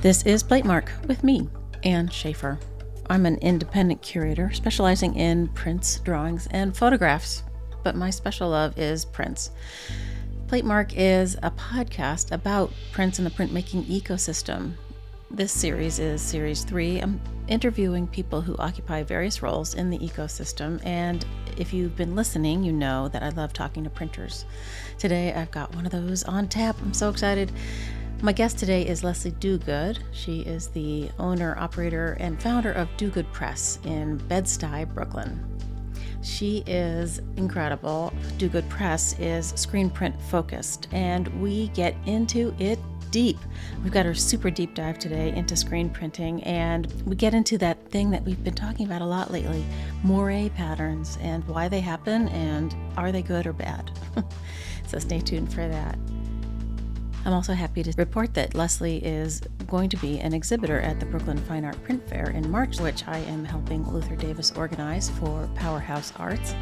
This is Platemark with me, Ann Schaefer. I'm an independent curator specializing in prints, drawings, and photographs, but my special love is prints. Platemark is a podcast about prints in the printmaking ecosystem. This series is Series 3. I'm interviewing people who occupy various roles in the ecosystem, and if you've been listening, you know that I love talking to printers. Today, I've got one of those on tap. I'm so excited. My guest today is Leslie Diuguid. She is the owner, operator, and founder of Diuguid Press in Bed-Stuy, Brooklyn. She is incredible. Diuguid Press is screen print focused, and we get into it deep. We've got our super deep dive today into screen printing, and we get into that thing that we've been talking about a lot lately, moiré patterns and why they happen and are they good or bad. So stay tuned for that. I'm also happy to report that Leslie is going to be an exhibitor at the Brooklyn Fine Art Print Fair in March, which I am helping Luther Davis organize for Powerhouse Arts.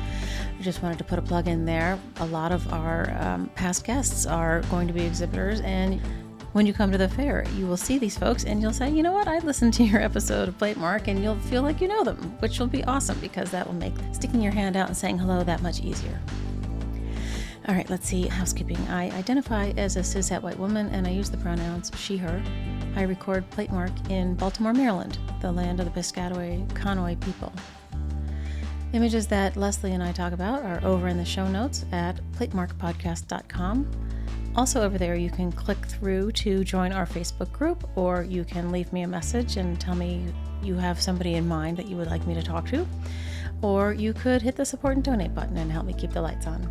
I just wanted to put a plug in there. A lot of our past guests are going to be exhibitors, and when you come to the fair, you will see these folks and you'll say, you know what, I listened to your episode of Platemark, and you'll feel like you know them, which will be awesome because that will make sticking your hand out and saying hello that much easier. All right, let's see. Housekeeping. I identify as a cishet white woman, and I use the pronouns she, her. I record Platemark in Baltimore, Maryland, the land of the Piscataway Conoy people. Images that Leslie and I talk about are over in the show notes at platemarkpodcast.com. Also over there, you can click through to join our Facebook group, or you can leave me a message and tell me you have somebody in mind that you would like me to talk to. Or you could hit the support and donate button and help me keep the lights on.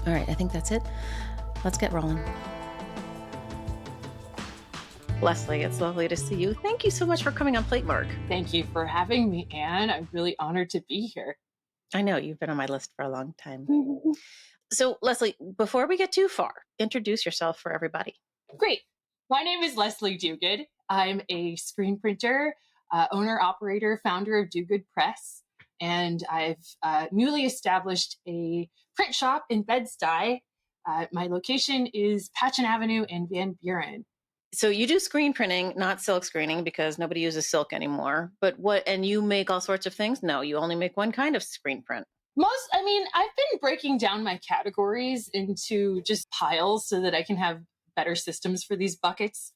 All right, I think that's it. Let's get rolling. Leslie, it's lovely to see you. Thank you so much for coming on Platemark. Thank you for having me, Anne. I'm really honored to be here. I know you've been on my list for a long time. So, Leslie, before we get too far, introduce yourself for everybody. Great. My name is Leslie Diuguid. I'm a screen printer, owner, operator, founder of Diuguid Press, and I've newly established a print shop in Bed-Stuy. My location is Patchen Avenue in Van Buren. So you do screen printing, not silk screening, because nobody uses silk anymore. But and you make all sorts of things? No, you only make one kind of screen print. I've been breaking down my categories into just piles so that I can have better systems for these buckets.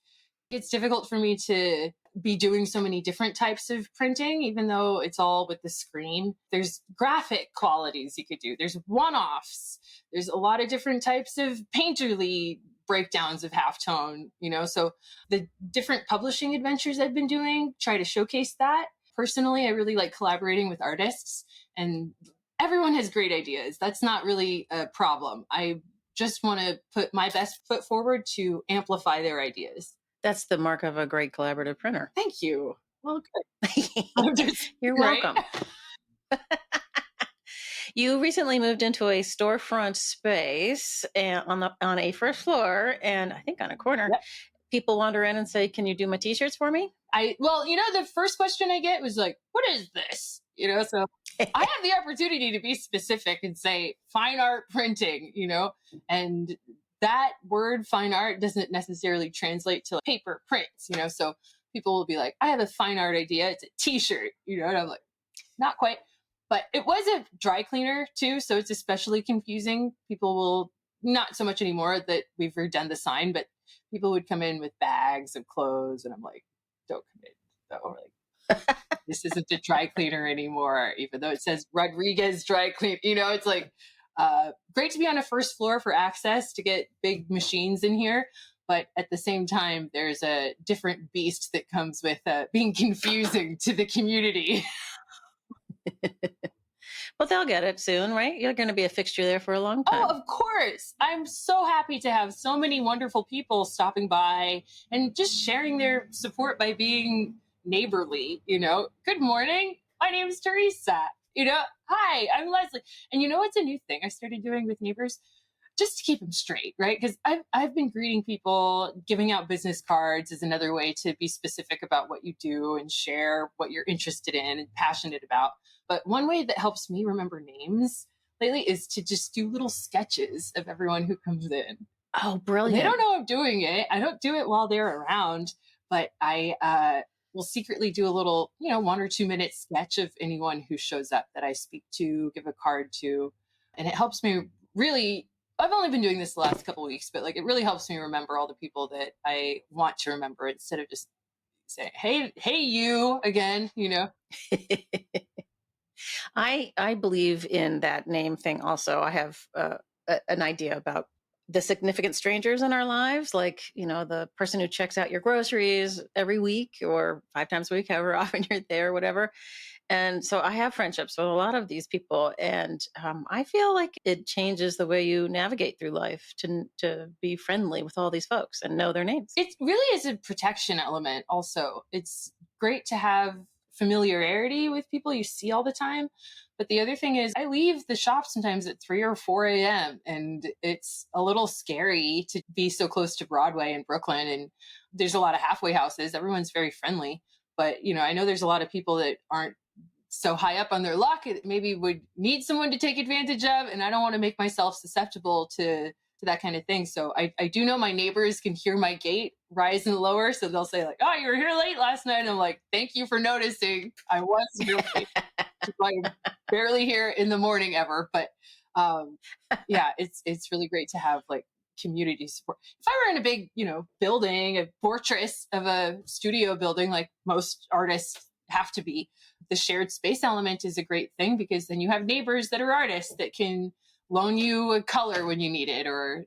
It's difficult for me to be doing so many different types of printing, even though it's all with the screen. There's graphic qualities you could do. There's one-offs. There's a lot of different types of painterly breakdowns of halftone, so the different publishing adventures I've been doing try to showcase that. Personally, I really like collaborating with artists, and everyone has great ideas. That's not really a problem. I just want to put my best foot forward to amplify their ideas. That's the mark of a great collaborative printer. Thank you. Well, good. You're welcome. You recently moved into a storefront space on a first floor, and I think on a corner. Yep. People wander in and say, "Can you do my t-shirts for me?" The first question I get was like, "What is this?" So I have the opportunity to be specific and say fine art printing, and that word fine art doesn't necessarily translate to paper prints, so people will be like, I have a fine art idea. It's a t-shirt, and I'm like, not quite. But it was a dry cleaner too, so it's especially confusing. People will, not so much anymore that we've redone the sign, but people would come in with bags of clothes, and I'm like, don't come in. So like, this isn't a dry cleaner anymore, even though it says Rodriguez Dry Clean. It's like, great to be on a first floor for access to get big machines in here. But at the same time, there's a different beast that comes with being confusing to the community. Well, they'll get it soon, right? You're going to be a fixture there for a long time. Oh, of course. I'm so happy to have so many wonderful people stopping by and just sharing their support by being neighborly. Good morning. My name is Teresa. Hi, I'm Leslie. And it's a new thing I started doing with neighbors, just to keep them straight, right? Because I've been greeting people. Giving out business cards is another way to be specific about what you do and share what you're interested in and passionate about. But one way that helps me remember names lately is to just do little sketches of everyone who comes in. Oh, And they don't brilliant. know I'm doing it. I don't do it while they're around, but I will secretly do a little, 1 or 2 minute sketch of anyone who shows up that I speak to, give a card to. And it helps me really. I've only been doing this the last couple of weeks, but like it really helps me remember all the people that I want to remember instead of just saying, hey, you again. I believe in that name thing also. I have an idea about the significant strangers in our lives, like, the person who checks out your groceries every week or 5 times a week, however often you're there, whatever. And so I have friendships with a lot of these people, and I feel like it changes the way you navigate through life to be friendly with all these folks and know their names. It really is a protection element also. It's great to have familiarity with people you see all the time. But the other thing is, I leave the shop sometimes at 3 or 4 a.m. and it's a little scary to be so close to Broadway in Brooklyn. And there's a lot of halfway houses. Everyone's very friendly. But, I know there's a lot of people that aren't so high up on their luck, it maybe would need someone to take advantage of. And I don't want to make myself susceptible to that kind of thing. So I do know my neighbors can hear my gate rise and lower. So they'll say like, oh, you were here late last night. And I'm like, thank you for noticing. I was here late. I'm barely here in the morning ever. But yeah, it's really great to have like community support. If I were in a big, building, a fortress of a studio building, like most artists have to be, the shared space element is a great thing because then you have neighbors that are artists that can loan you a color when you need it, or,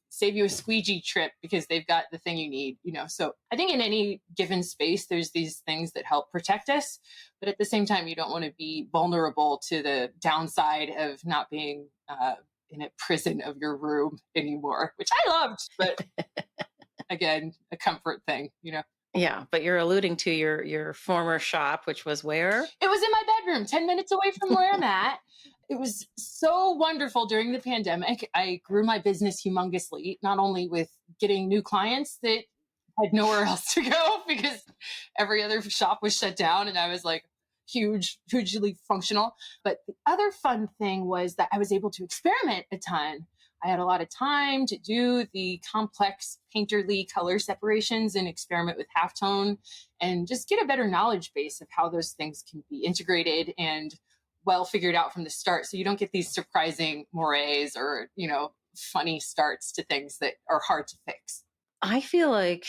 save you a squeegee trip because they've got the thing you need, So I think in any given space, there's these things that help protect us. But at the same time, you don't want to be vulnerable to the downside of not being in a prison of your room anymore, which I loved. But again, a comfort thing. Yeah, but you're alluding to your former shop, which was where? It was in my bedroom, 10 minutes away from where I'm at. It was so wonderful during the pandemic. I grew my business humongously, not only with getting new clients that had nowhere else to go because every other shop was shut down and I was like hugely functional. But the other fun thing was that I was able to experiment a ton. I had a lot of time to do the complex painterly color separations and experiment with halftone and just get a better knowledge base of how those things can be integrated and well figured out from the start. So you don't get these surprising moirés or, funny starts to things that are hard to fix. I feel like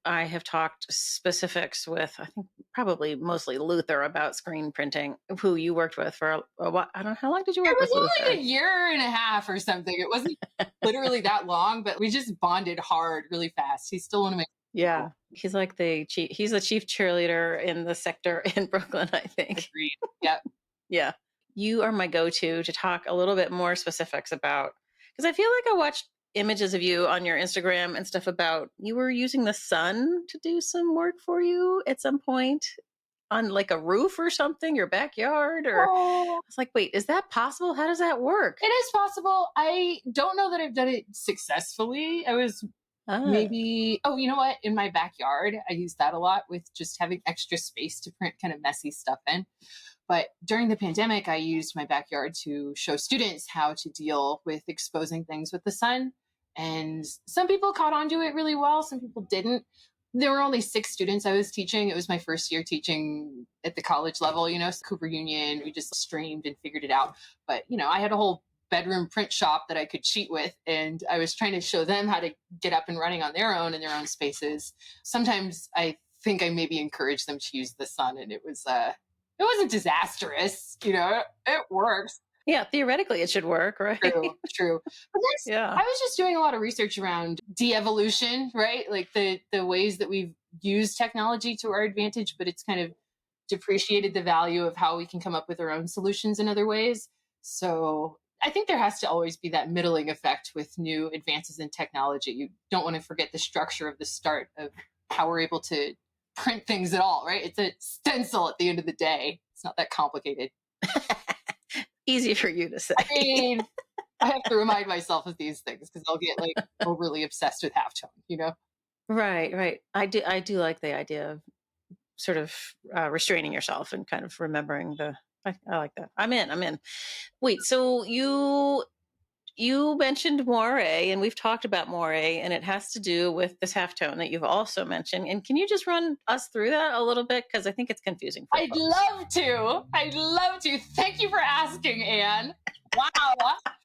I have talked specifics with, I think, probably mostly Luther about screen printing, who you worked with for a while. I don't know. How long did you It work with was Luther? only a year and a half or something. It wasn't literally that long, but we just bonded hard really fast. He's still one of my Yeah. people. He's like he's the chief cheerleader in the sector in Brooklyn, I think. Agreed. Yep. Yeah. You are my go-to to talk a little bit more specifics about, because I feel like I watched images of you on your Instagram and stuff about you were using the sun to do some work for you at some point on like a roof or something, your backyard, or I Oh, was like, wait, is that possible? How does that work? it is possible. I don't know that I've done it successfully. I was Ah, maybe, oh, you know what? In my backyard, I use that a lot with just having extra space to print kind of messy stuff in. But during the pandemic, I used my backyard to show students how to deal with exposing things with the sun. And some people caught on to it really well, some people didn't. There were only 6 students I was teaching. It was my first year teaching at the college level, Cooper Union. We just streamed and figured it out. But, I had a whole bedroom print shop that I could cheat with. And I was trying to show them how to get up and running on their own in their own spaces. Sometimes I think I maybe encouraged them to use the sun, and it wasn't disastrous, it works. yeah, theoretically it should work, right? True. But Yeah. I was just doing a lot of research around de-evolution, right? Like the ways that we've used technology to our advantage, but it's kind of depreciated the value of how we can come up with our own solutions in other ways. So I think there has to always be that middling effect with new advances in technology. You don't want to forget the structure of the start of how we're able to print things at all, right? It's a stencil at the end of the day. It's not that complicated. Easy for you to say. I mean, I have to remind myself of these things because I'll get like overly obsessed with halftone. Right, right. I do like the idea of sort of restraining yourself and kind of remembering I like that. I'm in. Wait, so you You mentioned moiré, and we've talked about moiré, and it has to do with this halftone that you've also mentioned. And can you just run us through that a little bit? Because I think it's confusing for I'd folks. love to. I'd love to. Thank you for asking, Anne. Wow.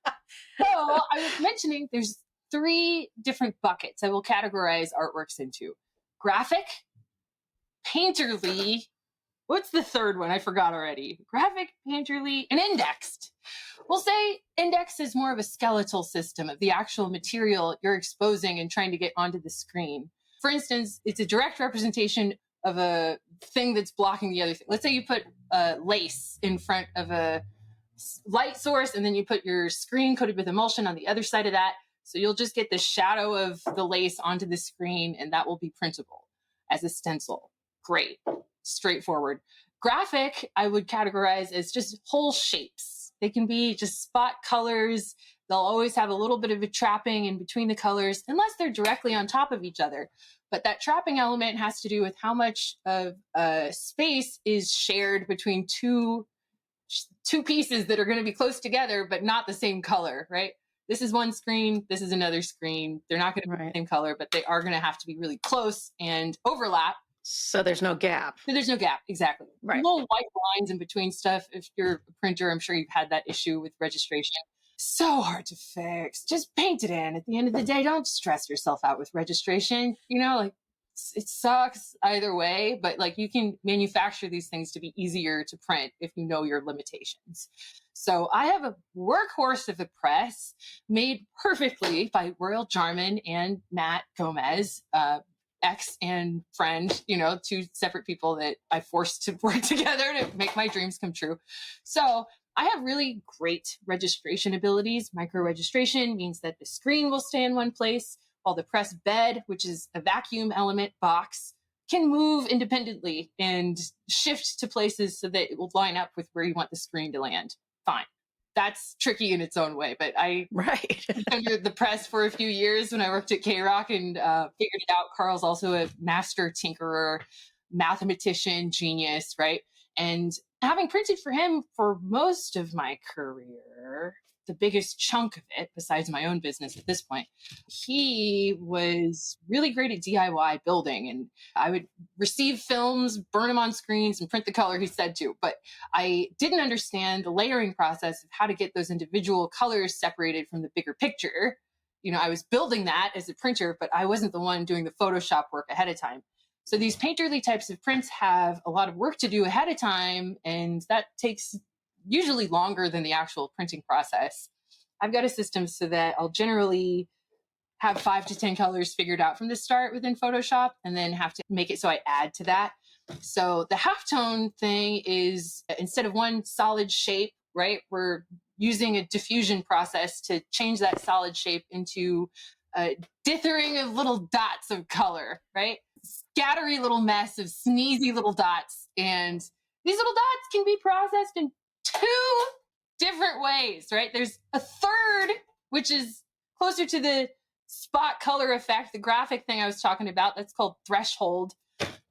So I was mentioning there's 3 different buckets I will categorize artworks into: graphic, painterly. What's the third one? I forgot already. Graphic, painterly, and indexed. We'll say index is more of a skeletal system of the actual material you're exposing and trying to get onto the screen. For instance, it's a direct representation of a thing that's blocking the other thing. Let's say you put lace in front of a light source, and then you put your screen coated with emulsion on the other side of that. So you'll just get the shadow of the lace onto the screen, and that will be printable as a stencil. Great. Straightforward. Graphic, I would categorize as just whole shapes. They can be just spot colors. They'll always have a little bit of a trapping in between the colors, unless they're directly on top of each other. But that trapping element has to do with how much of space is shared between two pieces that are going to be close together, but not the same color, right? This is one screen. This is another screen. They're not going to be the same color, but they are going to have to be really close and overlap. So there's no gap. So there's no gap, exactly. Right. Little white lines in between stuff. If you're a printer, I'm sure you've had that issue with registration. So hard to fix. Just paint it in. At the end of the day, don't stress yourself out with registration. You know, like it sucks either way, but like you can manufacture these things to be easier to print if you know your limitations. So I have a workhorse of a press made perfectly by Royal Jarman and Matt Gomez, ex and friend, you know, 2 separate people that I forced to work together to make my dreams come true. So I have really great registration abilities. Micro registration means that the screen will stay in one place, while the press bed, which is a vacuum element box, can move independently and shift to places so that it will line up with where you want the screen to land. Fine. That's tricky in its own way, but I under the press for a few years when I worked at K-Rock and figured it out. Carl's also a master tinkerer, mathematician, genius, right? And having printed for him for most of my career, the biggest chunk of it, besides my own business at this point, he was really great at DIY building. And I would receive films, burn them on screens, and print the color he said to. But I didn't understand the layering process of how to get those individual colors separated from the bigger picture. You know, I was building that as a printer, but I wasn't the one doing the Photoshop work ahead of time. So these painterly types of prints have a lot of work to do ahead of time, and that takes usually longer than the actual printing process. I've got a system so that I'll generally have 5 to 10 colors figured out from the start within Photoshop, and then have to make it so I add to that. So the halftone thing is, instead of one solid shape, right, we're using a diffusion process to change that solid shape into a dithering of little dots of color, right? Scattery little mess of sneezy little dots. And these little dots can be processed in 2 different ways, right? There's a third, which is closer to the spot color effect, the graphic thing I was talking about. That's called threshold.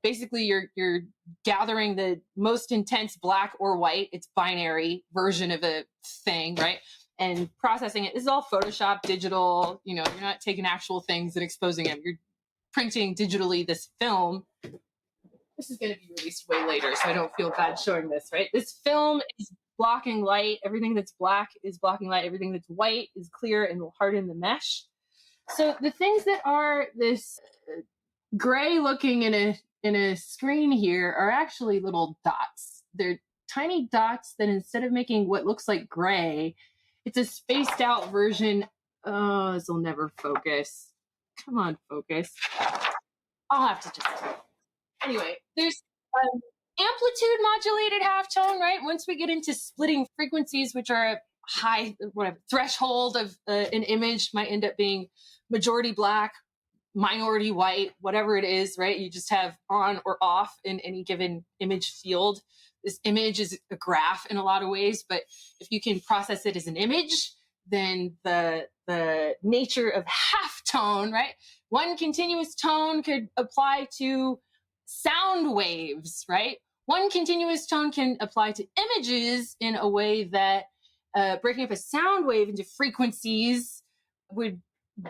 Basically, you're gathering the most intense black or white, it's binary version of a thing, right? And processing it. This is all Photoshop, digital. You know, you're not taking actual things and exposing them. You're printing digitally this film. This is going to be released way later, so I don't feel bad showing this, right? This film is blocking light. Everything that's black is blocking light. Everything that's white is clear and will harden the mesh. So the things that are this gray looking in a screen here are actually little dots. They're tiny dots that, instead of making what looks like gray, it's a spaced out version. Oh, this will never focus. Come on, focus. I'll have to just... Anyway, there's amplitude modulated halftone, right? Once we get into splitting frequencies, which are a high threshold of an image, might end up being majority black, minority white, whatever it is, right? You just have on or off in any given image field. This image is a graph in a lot of ways, but if you can process it as an image, then the nature of halftone, right? One continuous tone could apply to sound waves, right? One continuous tone can apply to images in a way that Breaking up a sound wave into frequencies would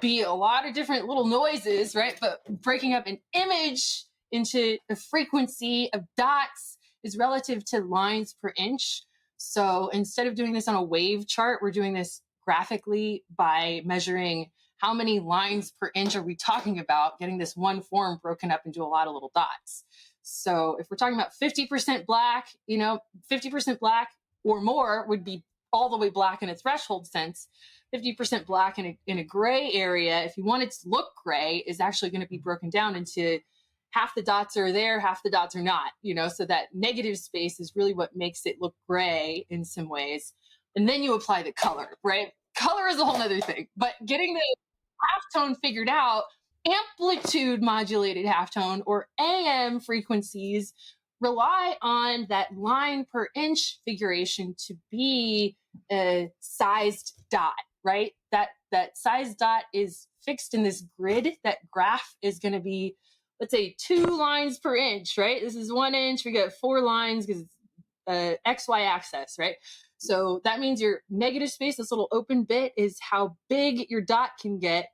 be a lot of different little noises, right? But breaking up an image into a frequency of dots is relative to lines per inch. So instead of doing this on a wave chart, we're doing this graphically by measuring how many lines per inch are we talking about, getting this one form broken up into a lot of little dots. So if we're talking about 50% black, 50% black or more would be all the way black in a threshold sense. 50% black in a gray area, if you want it to look gray, is actually going to be broken down into half the dots are there, half the dots are not, so that negative space is really what makes it look gray in some ways. And then you apply the color, right? Color is a whole other thing, but getting the halftone figured out, amplitude modulated halftone or AM frequencies rely on that line per inch figuration to be a sized dot, right? That sized dot is fixed in this grid. That graph is going to be, let's say, 2 lines per inch, right? This is 1 inch. We got 4 lines because it's XY axis, right? So that means your negative space, this little open bit, is how big your dot can get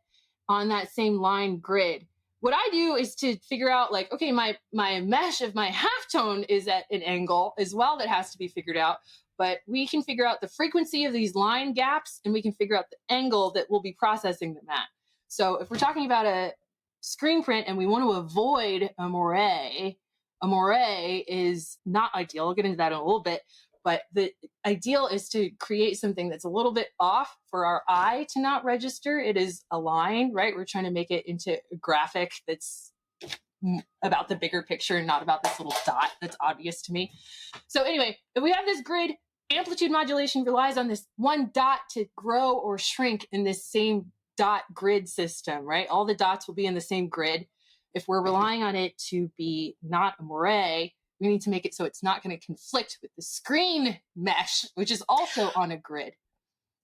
on that same line grid. What I do is to figure out, like, okay, my mesh of my halftone is at an angle as well that has to be figured out. But we can figure out the frequency of these line gaps, and we can figure out the angle that we'll be processing them at. So if we're talking about a screen print and we want to avoid a moiré is not ideal. I'll get into that in a little bit. But the ideal is to create something that's a little bit off for our eye to not register. It is a line, right? We're trying to make it into a graphic that's about the bigger picture and not about this little dot that's obvious to me. So anyway, if we have this grid, amplitude modulation relies on this one dot to grow or shrink in this same dot grid system, right? All the dots will be in the same grid. If we're relying on it to be not a moiré, we need to make it so it's not going to conflict with the screen mesh, which is also on a grid.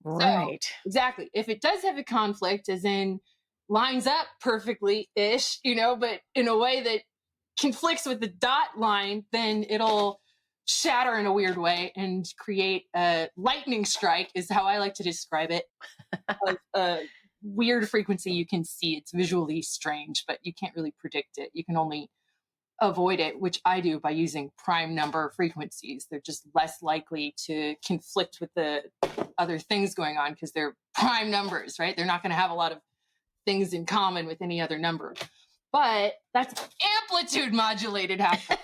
Right. So, exactly. If it does have a conflict, as in lines up perfectly-ish, but in a way that conflicts with the dot line, then it'll shatter in a weird way and create a lightning strike, is how I like to describe it. Of a weird frequency you can see. It's visually strange, but you can't really predict it. You can only avoid it, which I do by using prime number frequencies. They're just less likely to conflict with the other things going on because they're prime numbers, right? They're not going to have a lot of things in common with any other number. But that's amplitude modulated halftone.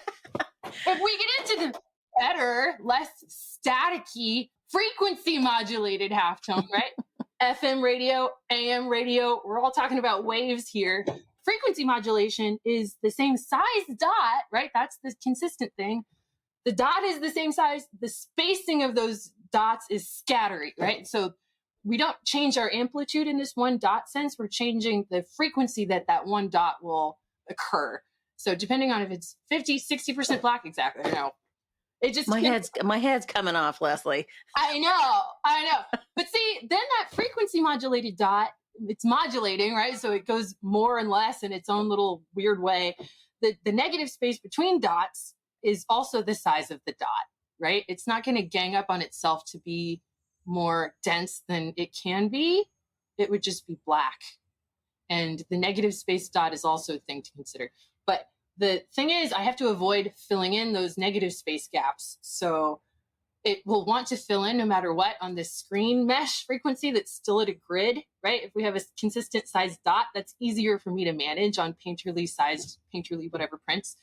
If we get into the better, less staticky frequency modulated halftone, right? FM radio, AM radio, we're all talking about waves here. Frequency modulation is the same size dot, right? That's the consistent thing. The dot is the same size. The spacing of those dots is scattering, right? So we don't change our amplitude in this one dot sense. We're changing the frequency that one dot will occur. So depending on if it's 50, 60% black, exactly, I know. It just my head's coming off, Leslie. I know. But see, then that frequency modulated dot, it's modulating, right? So it goes more and less in its own little weird way. The negative space between dots is also the size of the dot, right? It's not going to gang up on itself to be more dense than it can be. It would just be black. And the negative space dot is also a thing to consider. But the thing is, I have to avoid filling in those negative space gaps. So it will want to fill in no matter what on this screen mesh frequency that's still at a grid, right? If we have a consistent size dot, that's easier for me to manage on painterly whatever prints.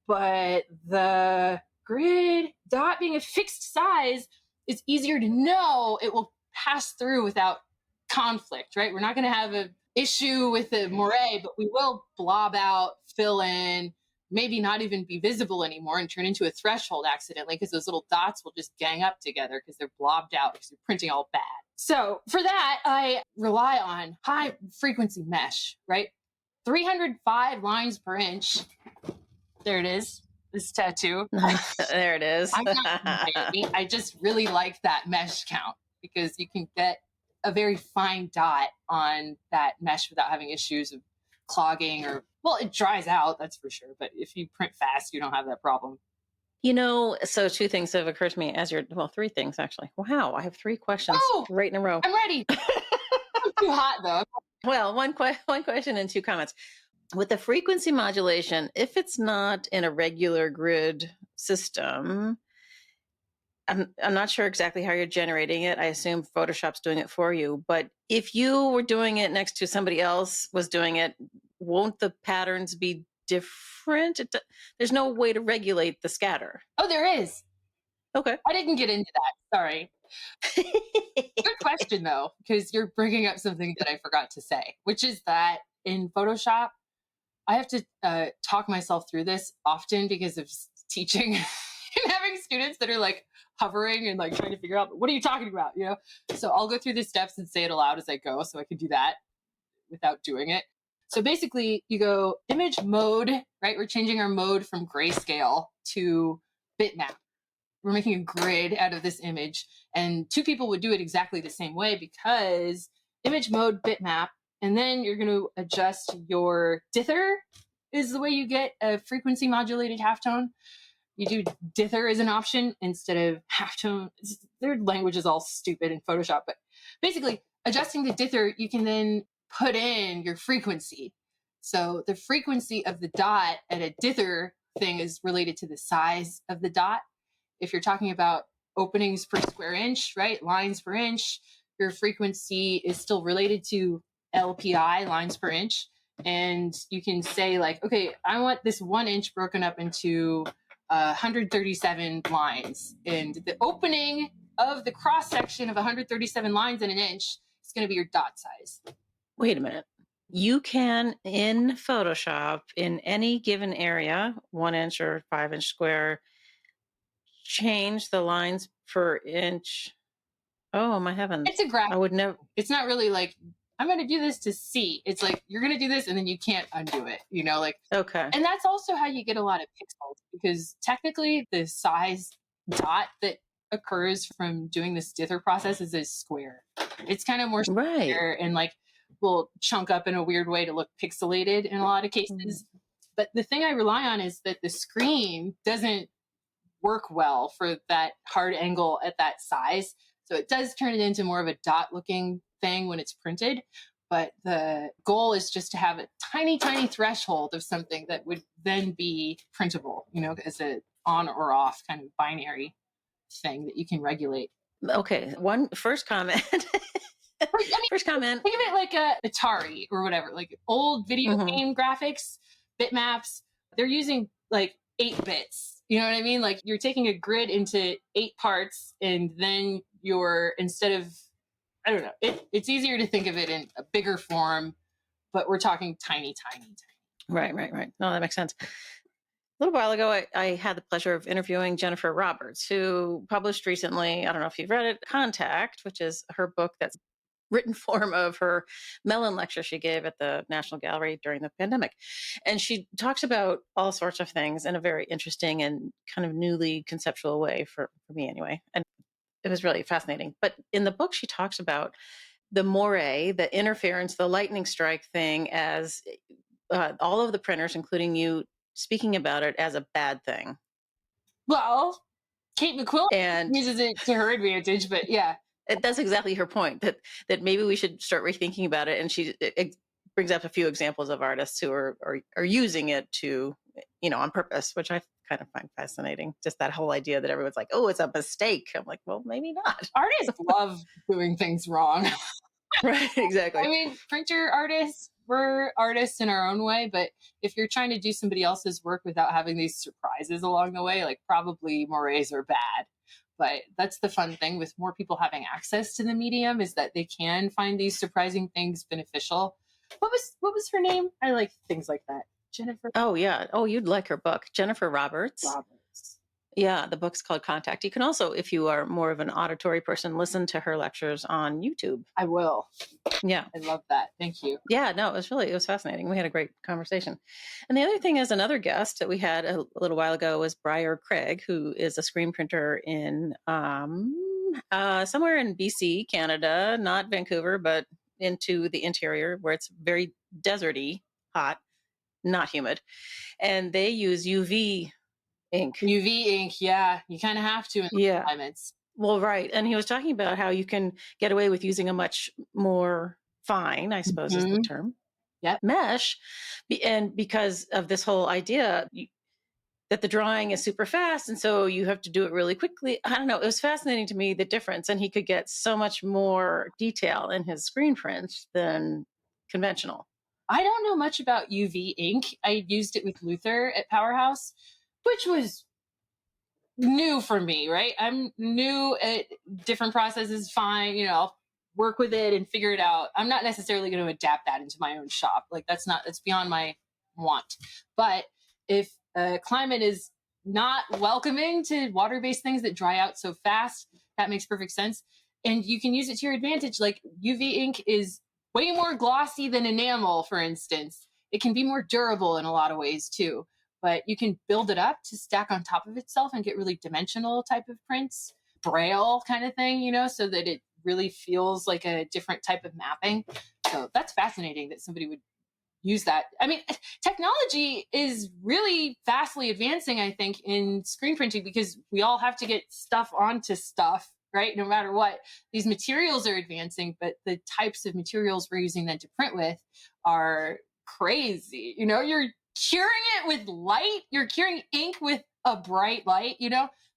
But the grid dot being a fixed size, it's easier to know it will pass through without conflict, right? We're not going to have an issue with the moiré, but we will blob out, fill in, maybe not even be visible anymore and turn into a threshold accidentally because those little dots will just gang up together because they're blobbed out because you're printing all bad. So for that, I rely on high frequency mesh, right? 305 lines per inch. There it is. This tattoo. There it is. I'm not comparing. I just really like that mesh count because you can get a very fine dot on that mesh without having issues of clogging or, well, it dries out, that's for sure. But if you print fast, you don't have that problem. So two things have occurred to me three things actually. Wow, I have three questions Oh, right in a row. I'm ready. I'm too hot though. Well, one question and two comments. With the frequency modulation, if it's not in a regular grid system, I'm not sure exactly how you're generating it. I assume Photoshop's doing it for you. But if you were doing it next to somebody else was doing it, won't the patterns be different? There's no way to regulate the scatter. Oh, there is. Okay. I didn't get into that. Sorry. Good question, though, because you're bringing up something that I forgot to say, which is that in Photoshop, I have to talk myself through this often because of teaching and having students that are like hovering and like trying to figure out, what are you talking about? So I'll go through the steps and say it aloud as I go so I can do that without doing it. So basically you go image mode, right? We're changing our mode from grayscale to bitmap. We're making a grid out of this image, and two people would do it exactly the same way because image mode bitmap, and then you're going to adjust your dither is the way you get a frequency modulated halftone. You do dither as an option instead of halftone. Their language is all stupid in Photoshop, but basically adjusting the dither, you can then put in your frequency. So the frequency of the dot at a dither thing is related to the size of the dot. If you're talking about openings per square inch, right, lines per inch, your frequency is still related to LPI, lines per inch. And you can say like, okay, I want this 1 inch broken up into 137 lines. And the opening of the cross section of 137 lines in an inch is going to be your dot size. Wait a minute. You can, in Photoshop, in any given area, 1 inch or 5 inch square, change the lines per inch. Oh, my heavens. It's a graphic. I would never. It's not really like, I'm going to do this to see. It's like, you're going to do this and then you can't undo it, like. Okay. And that's also how you get a lot of pixels, because technically the size dot that occurs from doing this dither process is a square. It's kind of more square and like will chunk up in a weird way to look pixelated in a lot of cases. Mm-hmm. But the thing I rely on is that the screen doesn't work well for that hard angle at that size. So it does turn it into more of a dot looking thing when it's printed. But the goal is just to have a tiny, tiny threshold of something that would then be printable, as a on or off kind of binary thing that you can regulate. Okay. First comment. First comment. Think of it like a Atari or whatever, like old video game graphics, bitmaps. They're using like 8 bits. You know what I mean? Like you're taking a grid into 8 parts, and then instead of, I don't know, it's easier to think of it in a bigger form, but we're talking tiny, tiny, tiny. Right. No, that makes sense. A little while ago, I had the pleasure of interviewing Jennifer Roberts, who published recently, I don't know if you've read it, Contact, which is her book that's written form of her Mellon lecture she gave at the National Gallery during the pandemic. And she talks about all sorts of things in a very interesting and kind of newly conceptual way for me anyway. And it was really fascinating. But in the book, she talks about the moiré, the interference, the lightning strike thing as all of the printers, including you, speaking about it as a bad thing. Well, Kate McQuillan uses it to her advantage, but yeah. That's exactly her point, that maybe we should start rethinking about it. And it brings up a few examples of artists who are using it to, on purpose, which I kind of find fascinating. Just that whole idea that everyone's like, oh, it's a mistake. I'm like, well, maybe not. Artists love doing things wrong. Right, exactly. I mean, printer artists, we're artists in our own way, but if you're trying to do somebody else's work without having these surprises along the way, like probably moirés are bad. But that's the fun thing with more people having access to the medium, is that they can find these surprising things beneficial. What was her name? I like things like that. Jennifer. Oh, yeah. Oh, you'd like her book. Jennifer Roberts. Roberts. Yeah, the book's called Contact. You can also, if you are more of an auditory person, listen to her lectures on YouTube. I will. Yeah. I love that. Thank you. Yeah, no, it was fascinating. We had a great conversation. And the other thing is, another guest that we had a little while ago was Briar Craig, who is a screen printer in somewhere in BC, Canada, not Vancouver, but into the interior where it's very deserty, hot, not humid. And they use UV ink. UV ink, yeah, you kind of have to in those Yeah. climates. Well, right. And he was talking about how you can get away with using a much more fine, I suppose is the Mhm. term, Yep. mesh. And because of this whole idea that the drawing is super fast. And so you have to do it really quickly. I don't know. It was fascinating to me, the difference. And he could get so much more detail in his screen prints than conventional. I don't know much about UV ink. I used it with Luther at Powerhouse, which was new for me, right? I'm new at different processes, fine, I'll work with it and figure it out. I'm not necessarily going to adapt that into my own shop. Like that's beyond my want. But if a climate is not welcoming to water-based things that dry out so fast, that makes perfect sense. And you can use it to your advantage. Like UV ink is way more glossy than enamel, for instance. It can be more durable in a lot of ways too, but you can build it up to stack on top of itself and get really dimensional type of prints, braille kind of thing, so that it really feels like a different type of mapping. So that's fascinating that somebody would use that. I mean, technology is really vastly advancing, I think, in screen printing because we all have to get stuff onto stuff, right? No matter what. These materials are advancing, but the types of materials we're using then to print with are crazy. You're curing it with light. You're curing ink with a bright light,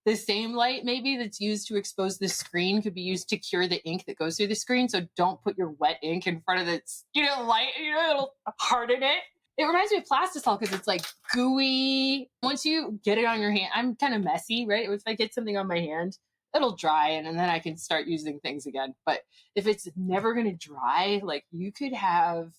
the same light maybe that's used to expose the screen could be used to cure the ink that goes through the screen. So don't put your wet ink in front of the, light, it'll harden it. It reminds me of plastisol because it's like gooey. Once you get it on your hand, I'm kind of messy, right? If I get something on my hand, it'll dry and then I can start using things again. But if it's never going to dry, like you could have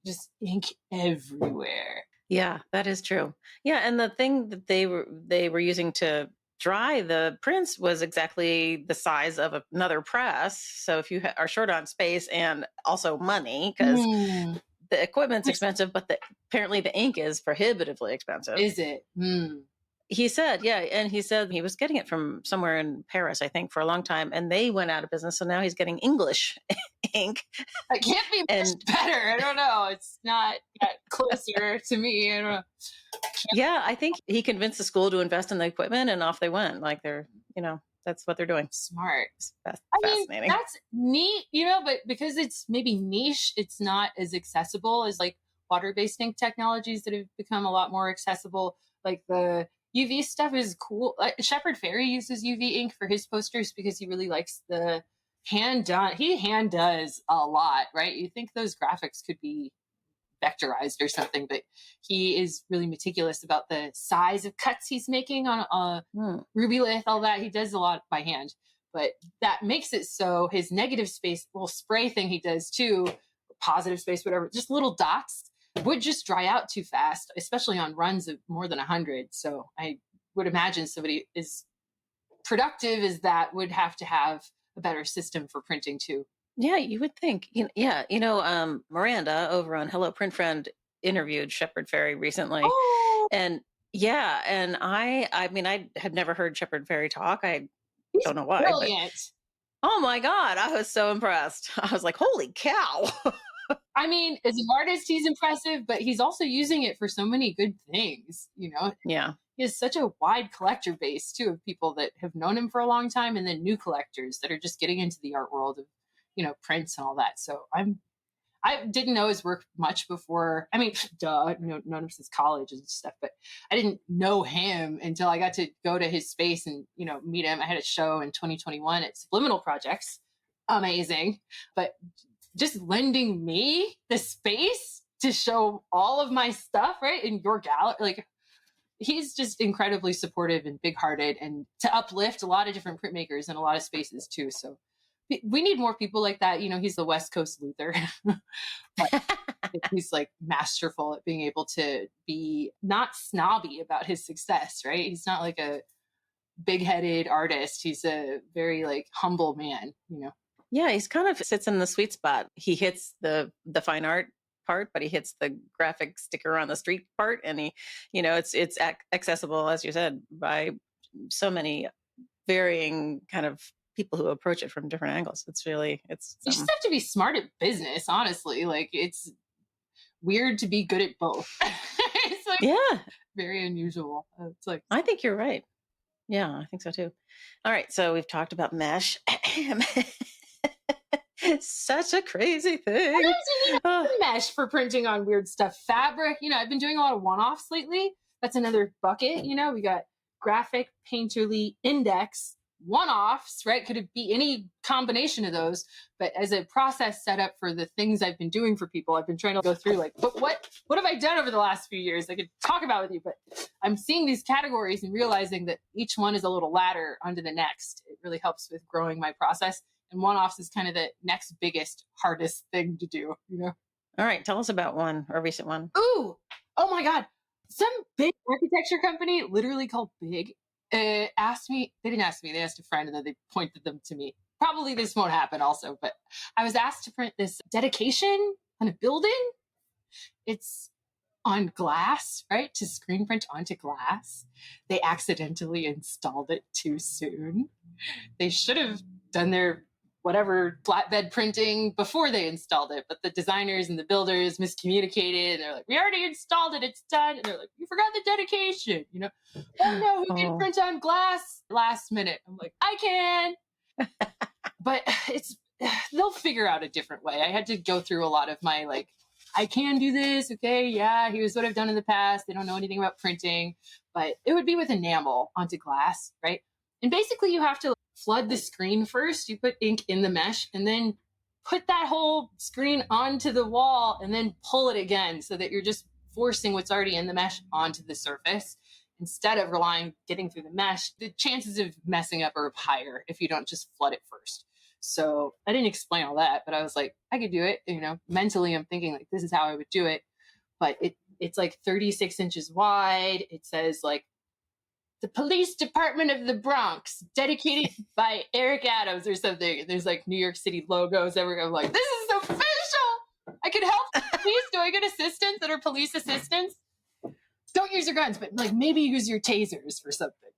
just ink everywhere. Yeah, that is true. Yeah, and the thing that they were using to dry the prints was exactly the size of another press. So if you are short on space and also money, because the equipment's expensive, but apparently the ink is prohibitively expensive. Is it? He said, yeah. And he said he was getting it from somewhere in Paris, I think, for a long time. And they went out of business. So now he's getting English ink. It can't be much better. I don't know. It's not closer to me. I don't know. Yeah, I think he convinced the school to invest in the equipment and off they went. Like they're, that's what they're doing. Smart. Fascinating. I mean, that's neat, but because it's maybe niche, it's not as accessible as like water-based ink technologies that have become a lot more accessible. Like the UV stuff is cool. Shepard Fairey uses UV ink for his posters because he really likes the hand done. He hand does a lot, right? You think those graphics could be vectorized or something, but he is really meticulous about the size of cuts he's making on Rubylith, all that. He does a lot by hand, but that makes it so his negative space, little spray thing he does too, positive space, whatever, just little dots would just dry out too fast, especially on runs of more than 100. So I would imagine somebody as productive as that would have to have a better system for printing too. Yeah, you would think. Miranda over on Hello Print Friend interviewed Shepard Fairey recently. Oh, and yeah, and I mean, I had never heard Shepard Fairey talk. I don't know why. Brilliant. But, oh my God, I was so impressed. I was like, holy cow. I mean, as an artist, he's impressive, but he's also using it for so many good things, Yeah. He has such a wide collector base too of people that have known him for a long time and then new collectors that are just getting into the art world of prints and all that. So I didn't know his work much before. I mean, known him since college and stuff, but I didn't know him until I got to go to his space and, meet him. I had a show in 2021 at Subliminal Projects. Amazing. But just lending me the space to show all of my stuff, right, in your gallery, like he's just incredibly supportive and big-hearted and to uplift a lot of different printmakers in a lot of spaces too. So we need more people like that. He's the West Coast Luther. He's like masterful at being able to be not snobby about his success, right? He's not like a big-headed artist. He's a very like humble man, Yeah, he's kind of sits in the sweet spot. He hits the fine art part, but he hits the graphic sticker on the street part, and he, it's accessible, as you said, by so many varying kind of people who approach it from different angles. You just have to be smart at business, honestly. Like it's weird to be good at both. It's like Yeah. Very unusual. It's like, I think you're right. Yeah, I think so too. All right. So we've talked about mesh. Such a crazy thing. sometimes you need Oh, a mesh for printing on weird stuff. Fabric, I've been doing a lot of one-offs lately. That's another bucket. We got graphic, painterly, index, one-offs, right? Could it be any combination of those? But as a process set up for the things I've been doing for people, I've been trying to go through like, what have I done over the last few years? I could talk about with you, but I'm seeing these categories and realizing that each one is a little ladder onto the next. It really helps with growing my process. And one-offs is kind of the next biggest, hardest thing to do, all right. Tell us about one, a recent one. Ooh, oh my God. Some big architecture company, literally called Big, asked me, they didn't ask me, they asked a friend and then they pointed them to me. Probably this won't happen also, but I was asked to print this dedication on a building. It's on glass, right? To screen print onto glass. They accidentally installed it too soon. They should have done their whatever flatbed printing before they installed it, but the designers and the builders miscommunicated. And they're like, we already installed it, it's done. And they're like, you forgot the dedication, Oh no, who can print on glass? Last minute. I'm like, I can. But they'll figure out a different way. I had to go through a lot of my like, I can do this. Okay. Yeah. Here's what I've done in the past. They don't know anything about printing, but it would be with enamel onto glass, right? And basically you have to flood the screen first. You put ink in the mesh and then put that whole screen onto the wall and then pull it again so that you're just forcing what's already in the mesh onto the surface instead of getting through the mesh. The chances of messing up are higher if you don't just flood it first. So I didn't explain all that, but I was like, I could do it. Mentally I'm thinking like, this is how I would do it. But it's like 36 inches wide. It says like, the Police Department of the Bronx, dedicated by Eric Adams or something. There's like New York City logos everywhere. I'm like, this is official. I could help police. Do I get assistants that are police assistants? Don't use your guns, but like maybe use your tasers for something.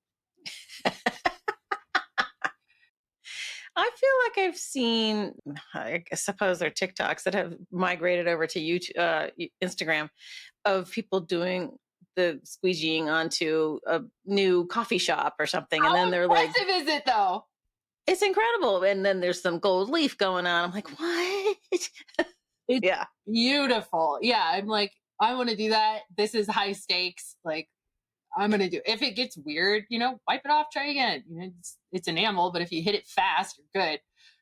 I feel like I've seen, I suppose they're TikToks that have migrated over to YouTube, Instagram, of people doing the squeegeeing onto a new coffee shop or something. And then they're like, how impressive is it though? It's incredible. And then there's some gold leaf going on. I'm like, what? It's beautiful. Yeah. I'm like, I want to do that. This is high stakes. Like, I'm going to do it. If it gets weird, wipe it off, try again. It's enamel, but if you hit it fast, you're good.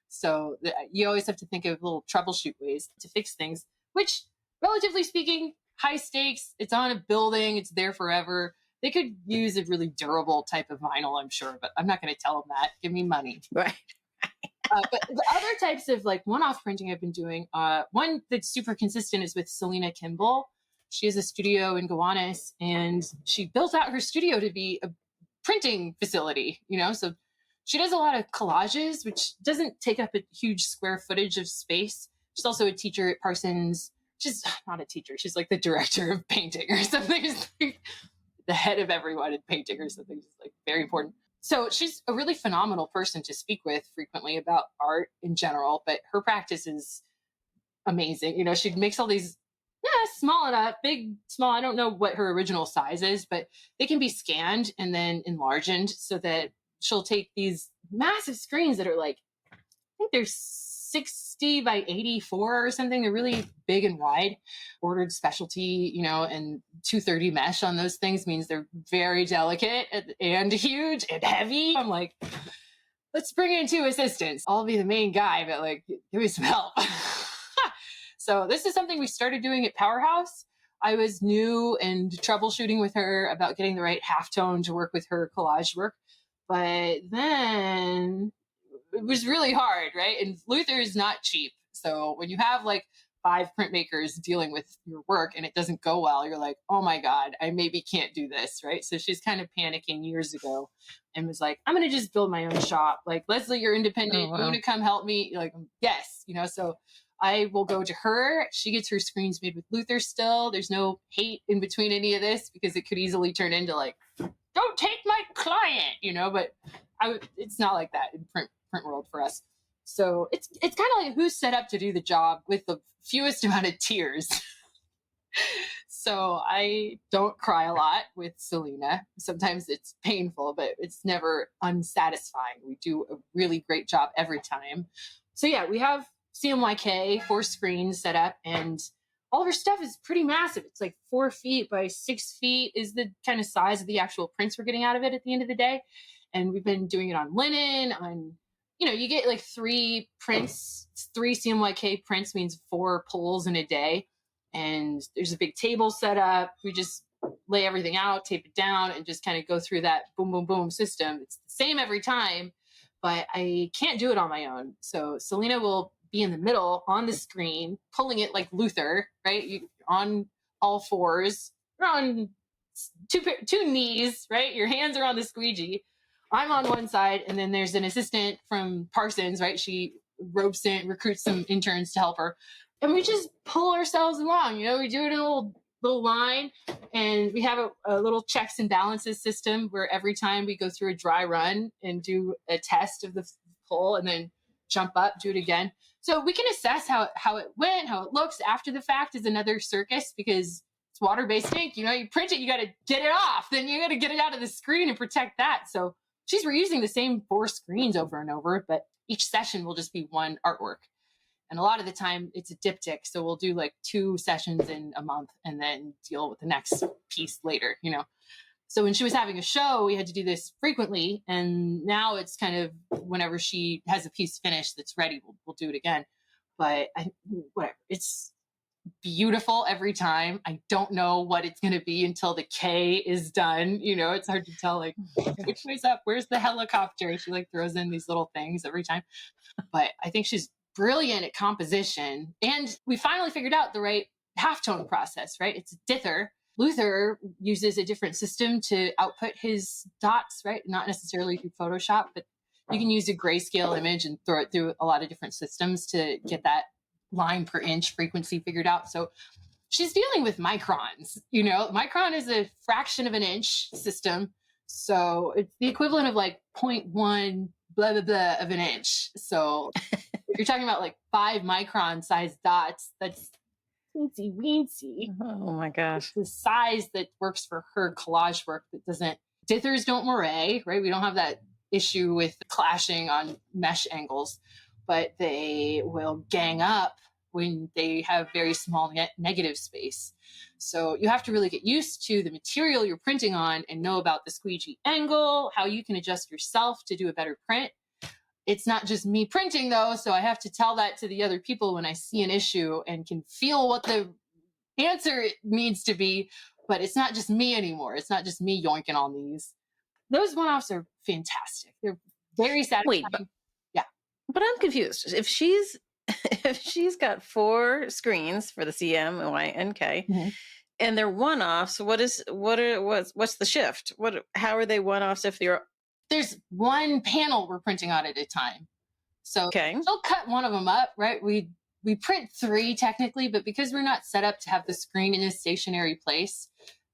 So you always have to think of little troubleshoot ways to fix things, which relatively speaking, high stakes, it's on a building, it's there forever. They could use a really durable type of vinyl, I'm sure, but I'm not going to tell them that. Give me money. Right. But the other types of like one-off printing I've been doing, one that's super consistent is with Selena Kimball. She has a studio in Gowanus, and she built out her studio to be a printing facility, so she does a lot of collages, which doesn't take up a huge square footage of space. She's also a teacher at Parsons. She's not a teacher. She's like the director of painting or something. She's like the head of everyone in painting or something. She's like very important. So she's a really phenomenal person to speak with frequently about art in general, but her practice is amazing. She makes all these small enough, big, small. I don't know what her original size is, but they can be scanned and then enlarged so that she'll take these massive screens that are like, I think they're 60 by 84 or something. They're really big and wide, ordered specialty, and 230 mesh on those things means they're very delicate and huge and heavy. I'm like, let's bring in two assistants. I'll be the main guy, but like, give me some help. So this is something we started doing at Powerhouse. I was new and troubleshooting with her about getting the right halftone to work with her collage work. But then it was really hard, right? And Luther is not cheap. So when you have like 5 printmakers dealing with your work and it doesn't go well, you're like, oh my God, I maybe can't do this, right? So she's kind of panicking years ago and was like, I'm going to just build my own shop. Like, Leslie, you're independent. You want to come help me? You're like, yes, so I will go to her. She gets her screens made with Luther still. There's no hate in between any of this because it could easily turn into like, don't take my client, but it's not like that in print world for us. So it's kind of like who's set up to do the job with the fewest amount of tiers. So I don't cry a lot with Selena. Sometimes it's painful, but it's never unsatisfying. We do a really great job every time. So yeah, we have CMYK, 4 screens set up, and all of our stuff is pretty massive. It's like 4 feet by 6 feet is the kind of size of the actual prints we're getting out of it at the end of the day. And we've been doing it on linen, on, you get like 3 prints, 3 CMYK prints means 4 pulls in a day. And there's a big table set up. We just lay everything out, tape it down, and just kind of go through that boom, boom, boom system. It's the same every time, but I can't do it on my own. So Selena will be in the middle on the screen, pulling it like Luther, right? On all fours, you're on two knees, right? Your hands are on the squeegee. I'm on one side, and then there's an assistant from Parsons, right? She recruits some interns to help her. And we just pull ourselves along, we do it in a little line, and we have a little checks and balances system where every time we go through a dry run and do a test of the pull and then jump up, do it again. So we can assess how it went, how it looks after the fact is another circus, because it's water-based ink. You print it, you got to get it off, then you got to get it out of the screen and protect that. So she's reusing the same 4 screens over and over, but each session will just be one artwork. And a lot of the time it's a diptych. So we'll do like 2 sessions in a month and then deal with the next piece later, So when she was having a show, we had to do this frequently. And now it's kind of whenever she has a piece finished that's ready, we'll do it again. But whatever, it's beautiful every time. I don't know what it's going to be until the K is done. It's hard to tell, like, which way's up? Where's the helicopter? She like throws in these little things every time. But I think she's brilliant at composition. And we finally figured out the right halftone process, right? It's a dither. Luther uses a different system to output his dots, right? Not necessarily through Photoshop, but you can use a grayscale image and throw it through a lot of different systems to get that line per inch frequency figured out. So she's dealing with microns, micron is a fraction of an inch system. So it's the equivalent of like 0.1 blah, blah, blah of an inch. So if you're talking about like 5 micron size dots, that's teensy weensy. Oh my gosh. It's the size that works for her collage work that doesn't, dithers don't moiré, right? We don't have that issue with clashing on mesh angles, but they will gang up when they have very small negative space. So you have to really get used to the material you're printing on and know about the squeegee angle, how you can adjust yourself to do a better print. It's not just me printing though, so I have to tell that to the other people when I see an issue and can feel what the answer needs to be, but it's not just me anymore. It's not just me yoinking on these. Those one-offs are fantastic. They're very satisfying. Wait, yeah. But I'm confused. If she's got 4 screens for the CM, Y, and K, mm-hmm. and they're one-offs, what's the shift? How are they one-offs if there's one panel we're printing on at a time. So she'll cut one of them up, right? We print 3 technically, but because we're not set up to have the screen in a stationary place,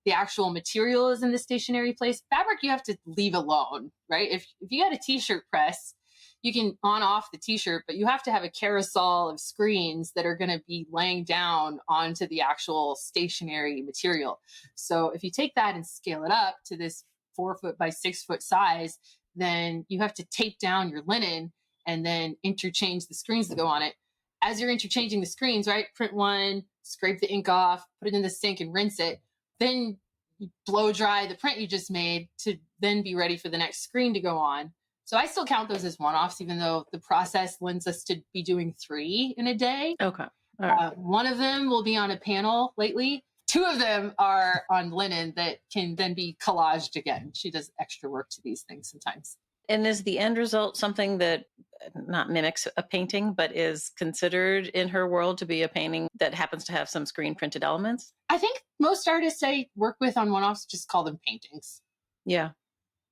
the actual material is in the stationary place. Fabric you have to leave alone, right? If you got a t-shirt press, you can on off the t-shirt, but you have to have a carousel of screens that are going to be laying down onto the actual stationary material. So if you take that and scale it up to this 4 foot by 6 foot size, then you have to tape down your linen and then interchange the screens that go on it. As you're interchanging the screens, right? Print one, scrape the ink off, put it in the sink and rinse it. Then you blow dry the print you just made to then be ready for the next screen to go on. So I still count those as one-offs, even though the process lends us to be doing 3 in a day. Okay. All right. One of them will be on a panel lately. 2 of them are on linen that can then be collaged again. She does extra work to these things sometimes. And is the end result something that not mimics a painting, but is considered in her world to be a painting that happens to have some screen printed elements? I think most artists I work with on one-offs just call them paintings. Yeah.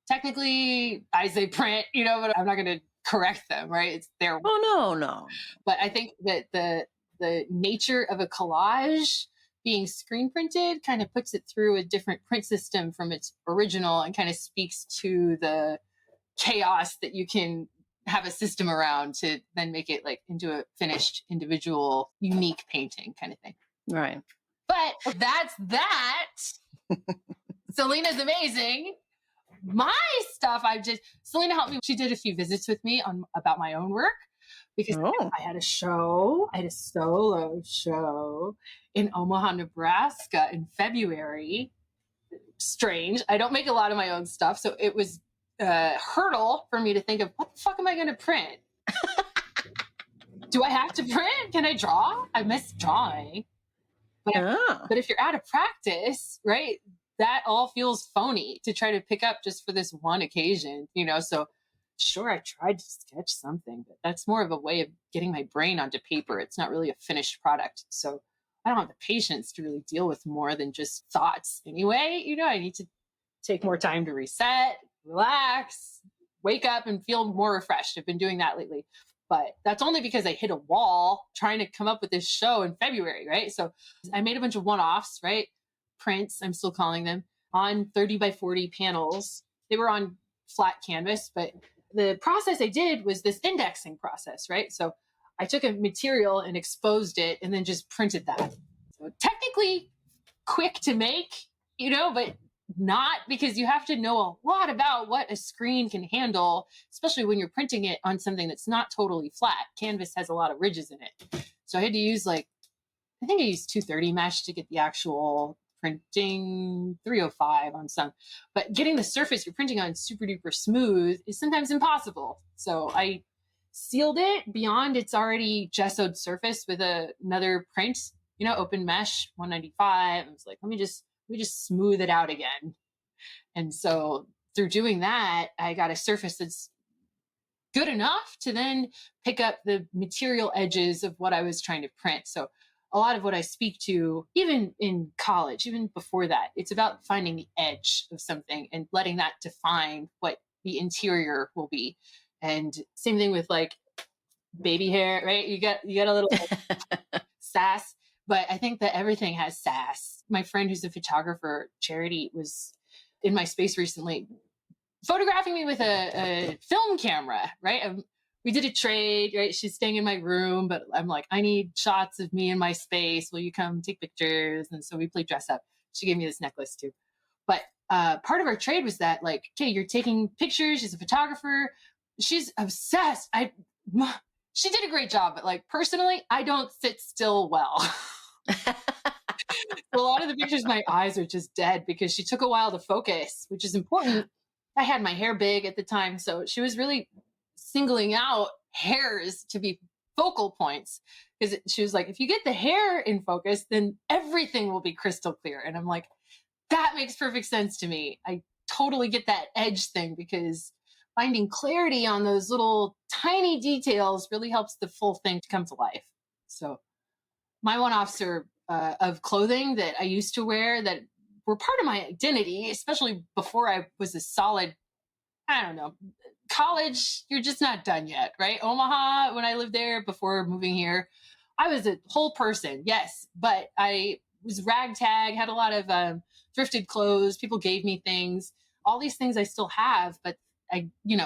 Technically, I say print, but I'm not going to correct them, right? It's their. Oh, no. But I think that the nature of a collage being screen printed kind of puts it through a different print system from its original and kind of speaks to the chaos that you can have a system around to then make it like into a finished individual unique painting kind of thing. Right. But that's that. Selena's amazing. My stuff, Selena helped me. She did a few visits with me about my own work because I had a solo show in Omaha, Nebraska in February. Strange. I don't make a lot of my own stuff. So it was a hurdle for me to think of, what the fuck am I going to print? Do I have to print? Can I draw? I miss drawing. But if you're out of practice, right, that all feels phony to try to pick up just for this one occasion, so sure, I tried to sketch something, but that's more of a way of getting my brain onto paper. It's not really a finished product. So I don't have the patience to really deal with more than just thoughts anyway. I need to take more time to reset, relax, wake up and feel more refreshed. I've been doing that lately. But that's only because I hit a wall trying to come up with this show in February, right? So I made a bunch of one-offs, right? Prints, I'm still calling them, on 30 by 40 panels. They were on flat canvas, but the process I did was this indexing process, right? So I took a material and exposed it and then just printed that. So technically quick to make, but not, because you have to know a lot about what a screen can handle, especially when you're printing it on something that's not totally flat. Canvas has a lot of ridges in it. So I had to use I think I used 230 mesh to get the actual printing, 305 on some. But getting the surface you're printing on super duper smooth is sometimes impossible. So I sealed it beyond its already gessoed surface with another print, open mesh 195. I was like, let me just smooth it out again. And so through doing that, I got a surface that's good enough to then pick up the material edges of what I was trying to print. So a lot of what I speak to, even in college, even before that, it's about finding the edge of something and letting that define what the interior will be. And same thing with baby hair, right? You get a little sass. But I think that everything has sass. My friend who's a photographer, Charity, was in my space recently photographing me with a film camera, right? We did a trade, right? She's staying in my room, but I'm like, I need shots of me in my space. Will you come take pictures? And so we played dress up. She gave me this necklace too. But part of our trade was that okay, you're taking pictures. She's a photographer. She's obsessed. She did a great job, but personally, I don't sit still well. A lot of the pictures, my eyes are just dead because she took a while to focus, which is important. I had my hair big at the time, so she was really singling out hairs to be focal points, because she was like, if you get the hair in focus, then everything will be crystal clear. And I'm like, that makes perfect sense to me. I totally get that edge thing, because finding clarity on those little tiny details really helps the full thing to come to life. So my one-offs are of clothing that I used to wear that were part of my identity, especially before I was a solid, I don't know, college, you're just not done yet, right? Omaha, when I lived there before moving here, I was a whole person, yes, but I was ragtag, had a lot of thrifted clothes, people gave me things, all these things I still have, but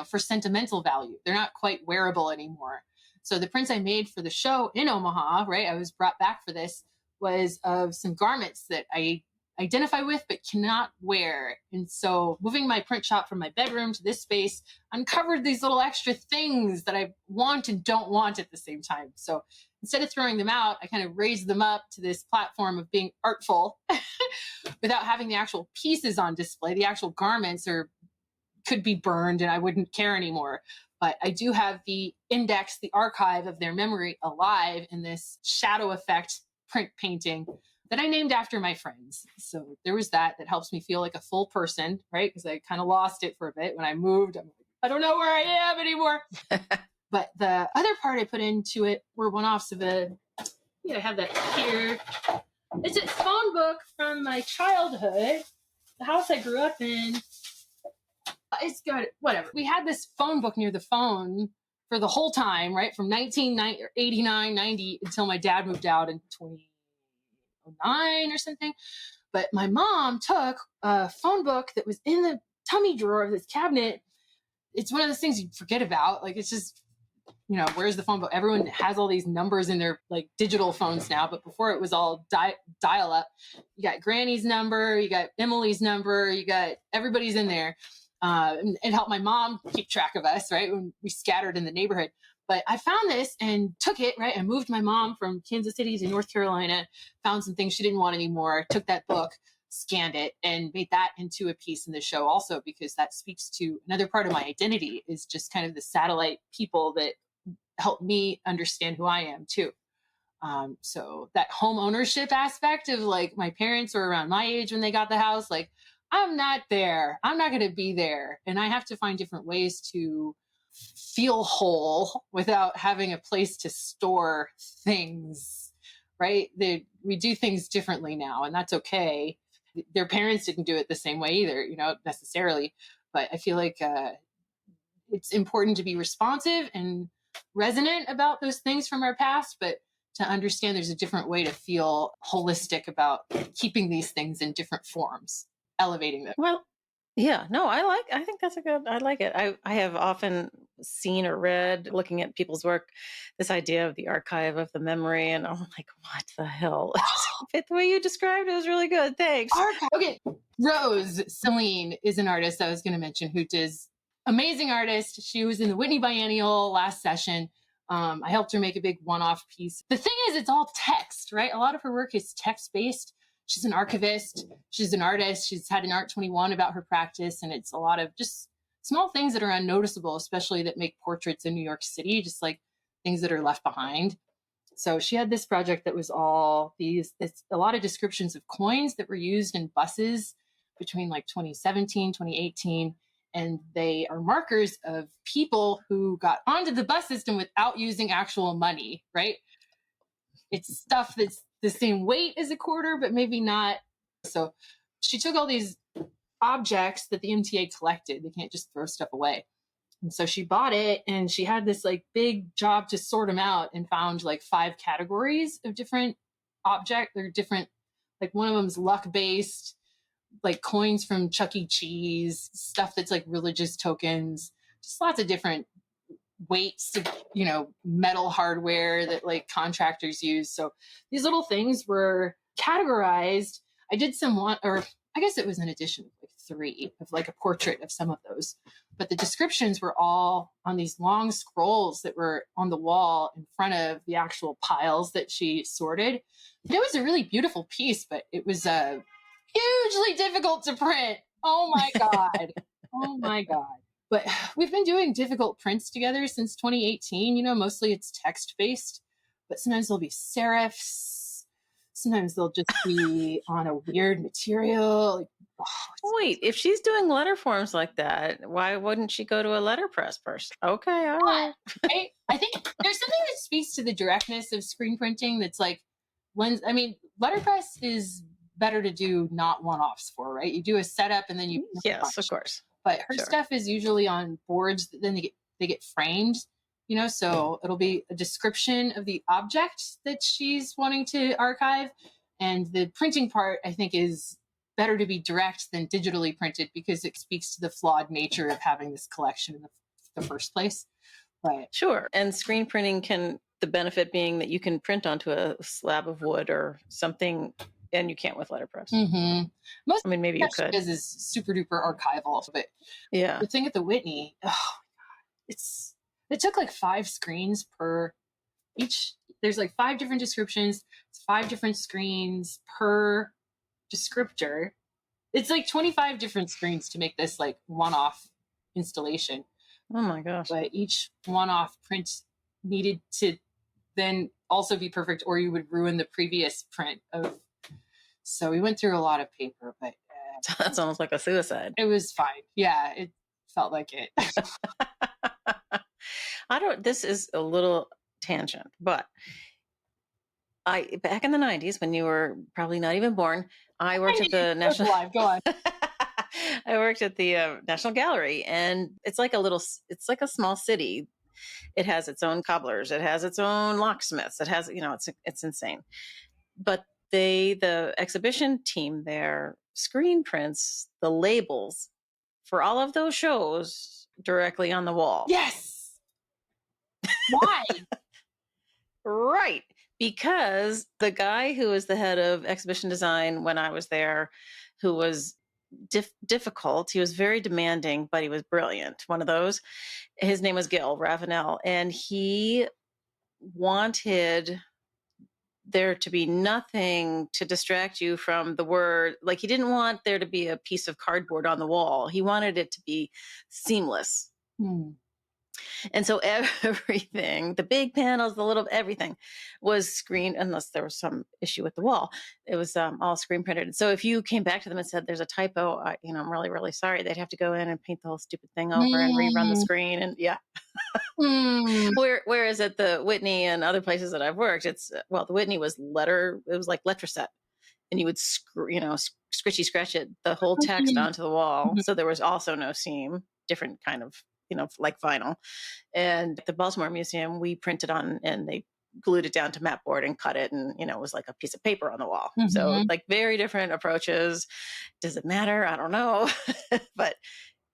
for sentimental value, they're not quite wearable anymore. So the prints I made for the show in Omaha, right, I was brought back for this, was of some garments that I identify with but cannot wear. And so moving my print shop from my bedroom to this space uncovered these little extra things that I want and don't want at the same time. So instead of throwing them out, I kind of raised them up to this platform of being artful without having the actual pieces on display. The actual garments could be burned and I wouldn't care anymore. But I do have the index, the archive of their memory alive in this shadow effect print painting that I named after my friends. So there was that helps me feel like a full person, right? Because I kind of lost it for a bit when I moved. I'm like, I don't know where I am anymore. But the other part I put into it were one-offs of I have that here. It's a phone book from my childhood, the house I grew up in. It's got whatever. We had this phone book near the phone for the whole time, right? From 1989, 90 until my dad moved out in 2009 or something. But my mom took a phone book that was in the tummy drawer of this cabinet. It's one of those things you forget about. It's just, where's the phone book? Everyone has all these numbers in their like digital phones now, but before it was all dial up. You got Granny's number, you got Emily's number, you got everybody's in there. And it helped my mom keep track of us, right? When we scattered in the neighborhood. But I found this and took it, right? I moved my mom from Kansas City to North Carolina, found some things she didn't want anymore, took that book, scanned it, and made that into a piece in the show also, because that speaks to another part of my identity, is just kind of the satellite people that help me understand who I am too. So that home ownership aspect of like my parents were around my age when they got the house, like I'm not there. I'm not going to be there. And I have to find different ways to feel whole without having a place to store things, right? We do things differently now, and that's okay. Their parents didn't do it the same way either, necessarily. But I feel like it's important to be responsive and resonant about those things from our past, but to understand there's a different way to feel holistic about keeping these things in different forms, elevating them. Well, yeah, no, I think that's I like it. I have often seen or read, looking at people's work, this idea of the archive of the memory, and I'm like, what the hell? The way you described it was really good. Thanks. Okay. Rose Selena is an artist I was going to mention who does amazing artist. She was in the Whitney Biennial last session. I helped her make a big one-off piece. The thing is, it's all text, right? A lot of her work is text-based. She's an archivist. She's an artist. She's had an Art 21 about her practice. And it's a lot of just small things that are unnoticeable, especially that make portraits in New York City, just like things that are left behind. So she had this project that was it's a lot of descriptions of coins that were used in buses between like 2017, 2018. And they are markers of people who got onto the bus system without using actual money, right? It's stuff that's the same weight as a quarter, but maybe not. So she took all these objects that the MTA collected. They can't just throw stuff away. And so she bought it, and she had this like big job to sort them out, and found like 5 categories of different objects. They're different. Like one of them's luck based, like coins from Chuck E. Cheese, stuff that's like religious tokens, just lots of different weights of, metal hardware that like contractors use. So these little things were categorized. I did or I guess it was an edition of like 3 of like a portrait of some of those, but the descriptions were all on these long scrolls that were on the wall in front of the actual piles that she sorted. And it was a really beautiful piece, but it was hugely difficult to print. Oh my God. Oh my God. But we've been doing difficult prints together since 2018. Mostly it's text-based, but sometimes there'll be serifs. Sometimes they'll just be on a weird material. Wait, if she's doing letter forms like that, why wouldn't she go to a letterpress person? Okay, all right. I think there's something that speaks to the directness of screen printing that's like, letterpress is better to do not one-offs for, right? You do a setup and then you... Yes, of course. But her stuff is usually on boards that then they get framed, so it'll be a description of the object that she's wanting to archive. And the printing part, I think, is better to be direct than digitally printed, because it speaks to the flawed nature of having this collection in the first place. But sure. And screen printing the benefit being that you can print onto a slab of wood or something, and you can't with letterpress. Mm-hmm. Maybe you could. Is super duper archival, but yeah, the thing at the Whitney, it took like 5 screens per each. There's like 5 different descriptions. It's 5 different screens per descriptor. It's like 25 different screens to make this like one-off installation. Oh my gosh! But each one-off print needed to then also be perfect, or you would ruin the previous print of. So we went through a lot of paper, but that's almost like a suicide. It was fine. Yeah, it felt like it. This is a little tangent, but back in the 90s, when you were probably not even born, I worked at the National... Go on. I worked at the National Gallery, and it's like a small city. It has its own cobblers. It has its own locksmiths. It has, it's insane. But the exhibition team there screen prints the labels for all of those shows directly on the wall. Yes. Why? Right. Because the guy who was the head of exhibition design when I was there, who was difficult, he was very demanding, but he was brilliant. One of those. His name was Gil Ravenel, and he wanted there to be nothing to distract you from the word. Like, he didn't want there to be a piece of cardboard on the wall. He wanted it to be seamless. And so everything, the big panels, the little everything was screened, unless there was some issue with the wall. It was all screen printed. So if you came back to them and said, there's a typo, I'm really, really sorry, they'd have to go in and paint the whole stupid thing over and rerun the screen. And yeah. Whereas at the Whitney and other places that I've worked, the Whitney was it was like letter set. And you would scritchy scratch it, the whole text onto the wall. So there was also no seam, different kind of, like vinyl. And at the Baltimore Museum, we printed on, and they glued it down to mat board and cut it. And, it was like a piece of paper on the wall. So like very different approaches. Does it matter? I don't know. But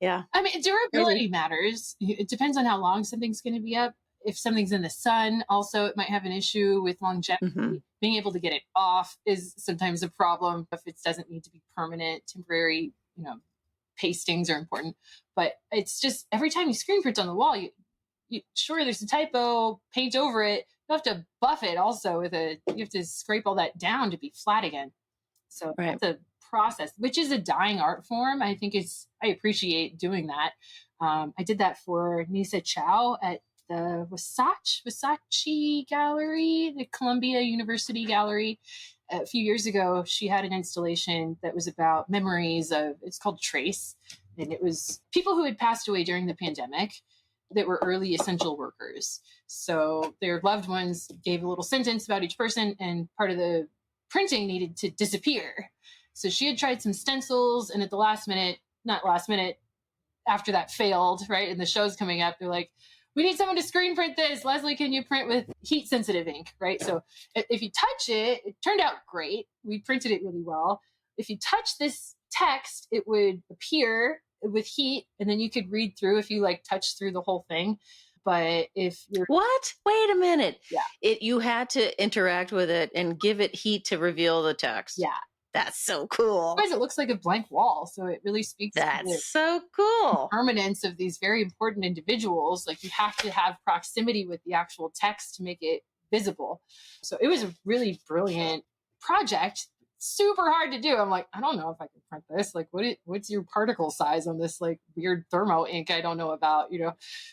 yeah. I mean, durability matters. It depends on how long something's going to be up. If something's in the sun, also, it might have an issue with longevity. Being able to get it off is sometimes a problem if it doesn't need to be permanent. Temporary, pastings are important. But it's just every time you screen print on the wall, you sure there's a typo, paint over it. You have to buff it also you have to scrape all that down to be flat again. So That's a process, which is a dying art form. I appreciate doing that. I did that for Nisa Chow at the Versace Gallery, the Columbia University Gallery. A few years ago, she had an installation that was about memories it's called Trace. And it was people who had passed away during the pandemic that were early essential workers. So their loved ones gave a little sentence about each person, and part of the printing needed to disappear. So she had tried some stencils, and at the not last minute, after that failed, right? And the show's coming up, they're like, we need someone to screen print this. Leslie, can you print with heat sensitive ink, right? So if you touch it, it turned out great. We printed it really well. If you touch this text, it would appear with heat, and then you could read through if you touch through the whole thing. But if you're what? Wait a minute. Yeah. You had to interact with it and give it heat to reveal the text. Yeah. That's so cool. Otherwise, it looks like a blank wall. So it really speaks to the so cool permanence of these very important individuals. Like, you have to have proximity with the actual text to make it visible. So it was a really brilliant project. Super hard to do. I'm like, I don't know if I can print this. Like, what's your particle size on this weird thermo ink I don't know about,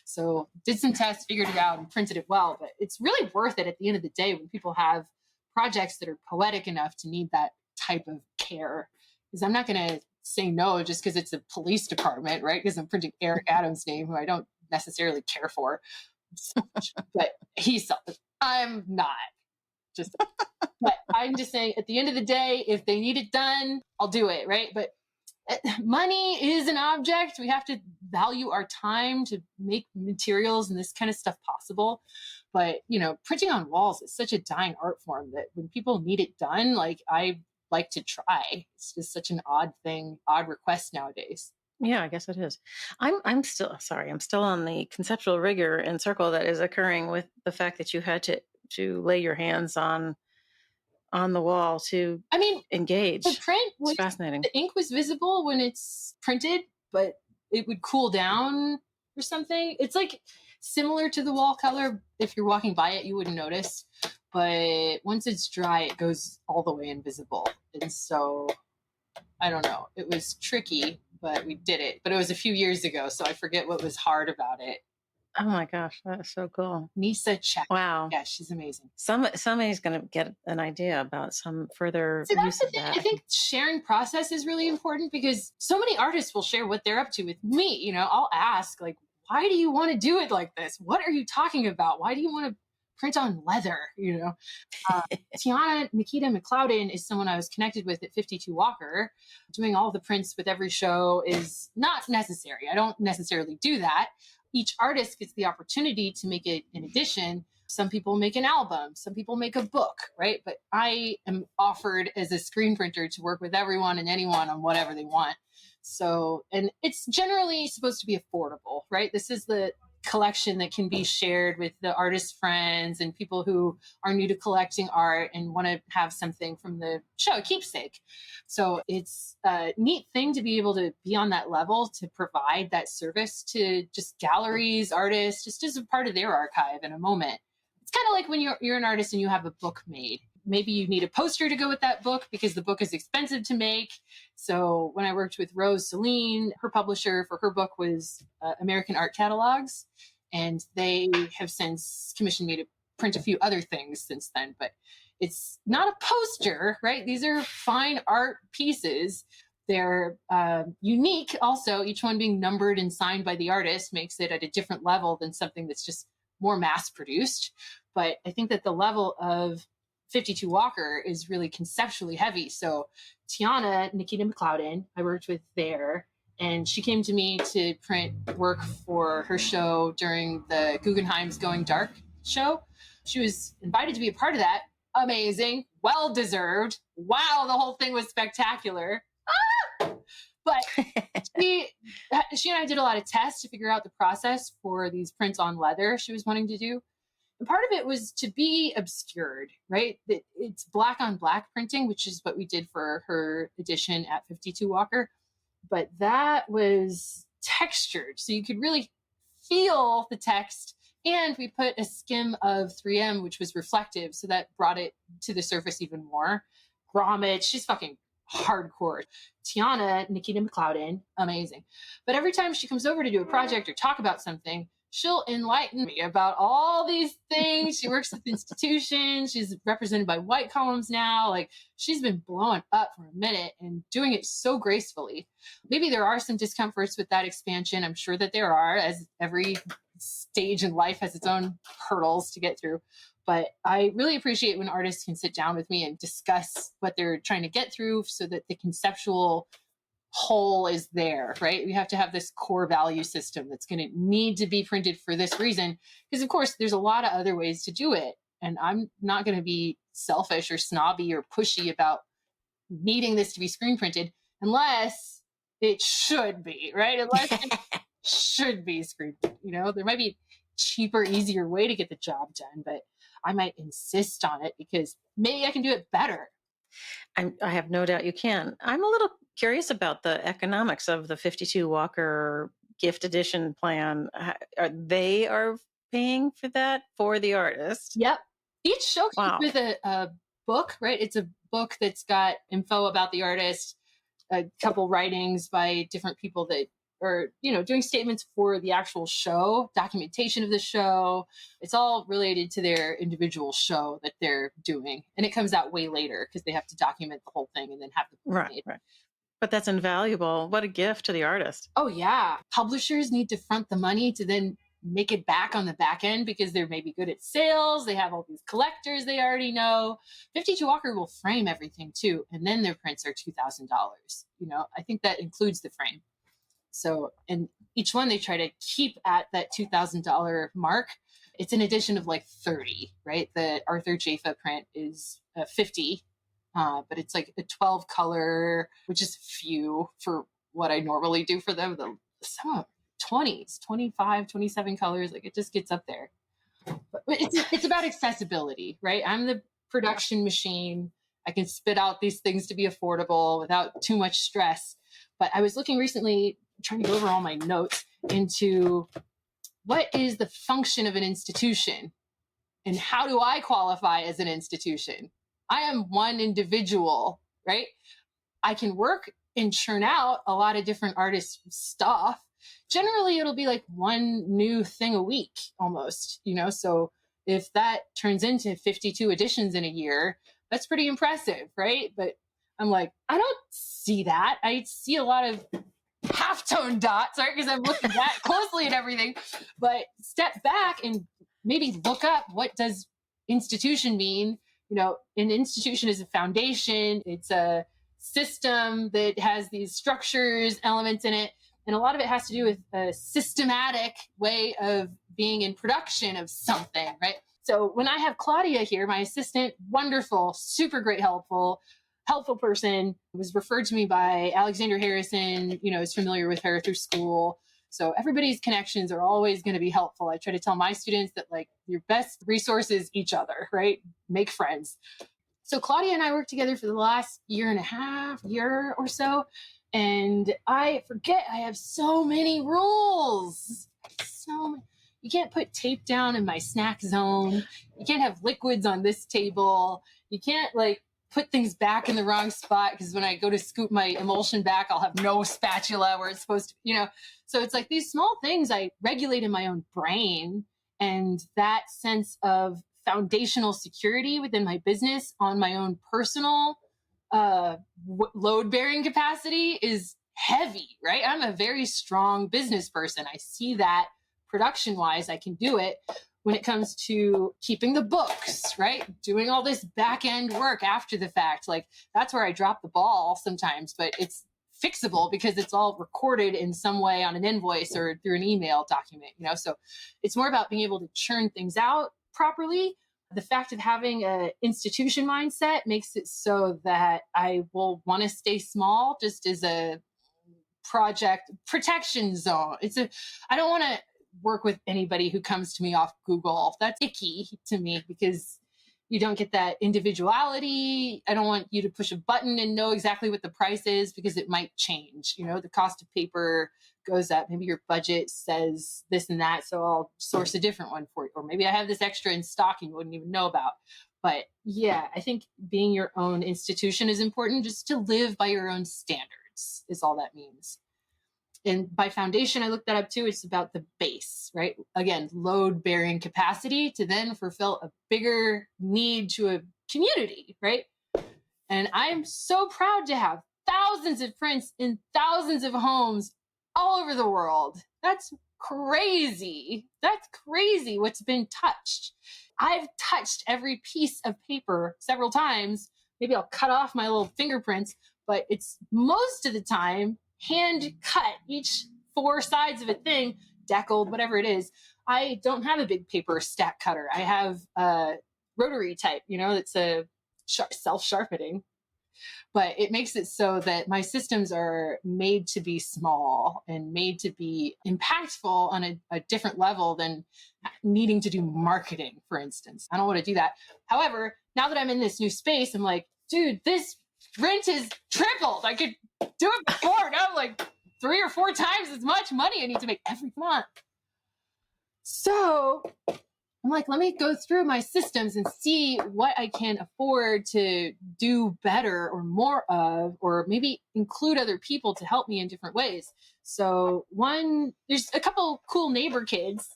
So did some tests, figured it out, and printed it well. But it's really worth it at the end of the day when people have projects that are poetic enough to need that type of care. Because I'm not going to say no just because it's a police department, right? Because I'm printing Eric Adams' name, who I don't necessarily care for. But I'm not. But I'm just saying, at the end of the day, if they need it done, I'll do it, right? But money is an object. We have to value our time to make materials and this kind of stuff possible. But, printing on walls is such a dying art form that when people need it done, I like to try. It's just such an odd request nowadays. Yeah, I guess it is. I'm still on the conceptual rigor and circle that is occurring with the fact that you had to lay your hands on the wall to engage. The print was fascinating. The ink was visible when it's printed, but it would cool down or something. It's similar to the wall color. If you're walking by it, you wouldn't notice. But once it's dry, it goes all the way invisible. And so, I don't know. It was tricky, but we did it. But it was a few years ago, so I forget what was hard about it. Oh my gosh, that is so cool. Nisa Chow. Wow. Yeah, she's amazing. Somebody's going to get an idea about some further use of that. I think sharing process is really important, because so many artists will share what they're up to with me. I'll ask, why do you want to do it like this? What are you talking about? Why do you want to print on leather? Tiana Nikita McLeodin is someone I was connected with at 52 Walker. Doing all the prints with every show is not necessary. I don't necessarily do that. Each artist gets the opportunity to make it an edition. Some people make an album, some people make a book, right? But I am offered as a screen printer to work with everyone and anyone on whatever they want. So, and it's generally supposed to be affordable, right? This is the collection that can be shared with the artist friends and people who are new to collecting art and want to have something from the show, a keepsake. So it's a neat thing to be able to be on that level, to provide that service to just galleries, artists, just as a part of their archive in a moment. It's kind of like when you're an artist and you have a book made. Maybe you need a poster to go with that book because the book is expensive to make. So when I worked with Selene, her publisher for her book was American Art Catalogs. And they have since commissioned me to print a few other things since then. But it's not a poster, right? These are fine art pieces. They're unique also. Each one being numbered and signed by the artist makes it at a different level than something that's just more mass produced. But I think that the level of 52 Walker is really conceptually heavy. So Tiana, Nikita McLeodin, I worked with there, and she came to me to print work for her show during the Guggenheim's Going Dark show. She was invited to be a part of that. Amazing. Well-deserved. Wow, the whole thing was spectacular. But she and I did a lot of tests to figure out the process for these prints on leather she was wanting to do. And part of it was to be obscured, right? It's black on black printing, which is what we did for her edition at 52 Walker. But that was textured. So you could really feel the text. And we put a skim of 3M, which was reflective. So that brought it to the surface even more. Gromit, she's fucking hardcore. Tiana, Nikita McLeodin, amazing. But every time she comes over to do a project or talk about something, she'll enlighten me about all these things. She works with institutions. She's represented by White Columns now. Like, she's been blowing up for a minute and doing it so gracefully. Maybe there are some discomforts with that expansion. I'm sure that there are, as every stage in life has its own hurdles to get through. But I really appreciate when artists can sit down with me and discuss what they're trying to get through so that the conceptual whole is there, right? We have to have this core value system that's going to need to be printed for this reason. Because of course, there's a lot of other ways to do it. And I'm not going to be selfish or snobby or pushy about needing this to be screen printed unless it should be, right? Unless it should be screen printed. You know, there might be a cheaper, easier way to get the job done, but I might insist on it because maybe I can do it better. I have no doubt you can. I'm a little curious about the economics of the 52 Walker gift edition plan. They are paying for that for the artist? Yep. Each show comes with a book, right? It's a book that's got info about the artist, a couple writings by different people that are, you know, doing statements for the actual show, documentation of the show. It's all related to their individual show that they're doing. And it comes out way later because they have to document the whole thing and then have the book made. Right. But that's invaluable. What a gift to the artist. Oh, yeah. Publishers need to front the money to then make it back on the back end because they're maybe good at sales. They have all these collectors they already know. 52 Walker will frame everything too. And then their prints are $2,000. You know, I think that includes the frame. So, and each one they try to keep at that $2,000 mark. It's an edition of like 30, right? The Arthur Jaffa print is 50, but it's like a 12 color, which is few for what I normally do for them. Some 20s, 25, 27 colors, like it just gets up there. But it's about accessibility, right? I'm the production machine. I can spit out these things to be affordable without too much stress. But I was looking recently, trying to go over all my notes into what is the function of an institution and how do I qualify as an institution? I am one individual, right? I can work and churn out a lot of different artists' stuff. Generally, it'll be like one new thing a week almost, you know? So if that turns into 52 editions in a year, that's pretty impressive, right? But I'm like, I don't see that. I see a lot of halftone dots, right? Because I'm looking that closely at everything. But step back and maybe look up, what does institution mean? You know, an institution is a foundation. It's a system that has these structures, elements in it. And a lot of it has to do with a systematic way of being in production of something, right? So when I have Claudia here, my assistant, wonderful, super great, helpful person, was referred to me by Alexander Harrison, you know, is familiar with her through school. So everybody's connections are always going to be helpful. I try to tell my students that like your best resource is each other, right? Make friends. So Claudia and I worked together for the last year and a half, year or so. And I forget, I have so many rules. You can't put tape down in my snack zone. You can't have liquids on this table. You can't like put things back in the wrong spot because when I go to scoop my emulsion back, I'll have no spatula where it's supposed to, So it's like these small things I regulate in my own brain, and that sense of foundational security within my business on my own personal load bearing capacity is heavy, right? I'm a very strong business person. I see that production wise, I can do it. When it comes to keeping the books, right? Doing all this back end work after the fact, like that's where I drop the ball sometimes, but it's fixable because it's all recorded in some way on an invoice or through an email document, So it's more about being able to churn things out properly. The fact of having an institution mindset makes it so that I will want to stay small just as a project protection zone. I don't want to work with anybody who comes to me off Google. That's icky to me because you don't get that individuality. I don't want you to push a button and know exactly what the price is because it might change. The cost of paper goes up. Maybe your budget says this and that, so I'll source a different one for you. Or maybe I have this extra in stock and you wouldn't even know about. But yeah, I think being your own institution is important. Just to live by your own standards is all that means. And by foundation, I looked that up too. It's about the base, right? Again, load bearing capacity to then fulfill a bigger need to a community, right? And I'm so proud to have thousands of prints in thousands of homes all over the world. That's crazy. That's crazy what's been touched. I've touched every piece of paper several times. Maybe I'll cut off my little fingerprints, but it's most of the time hand cut each 4 sides of a thing, deckled, whatever it is. I don't have a big paper stack cutter. I have a rotary type, it's a self-sharpening, but it makes it so that my systems are made to be small and made to be impactful on a different level than needing to do marketing, for instance. I don't want to do that. However, now that I'm in this new space, I'm like, dude, this rent is tripled. I could do it before. Now like 3 or 4 times as much money I need to make every month. So I'm like, let me go through my systems and see what I can afford to do better or more of, or maybe include other people to help me in different ways. So there's a couple cool neighbor kids.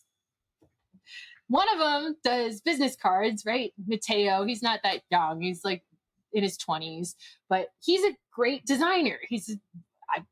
One of them does business cards, right? Mateo, he's not that young. He's like in his 20s, but he's a great designer.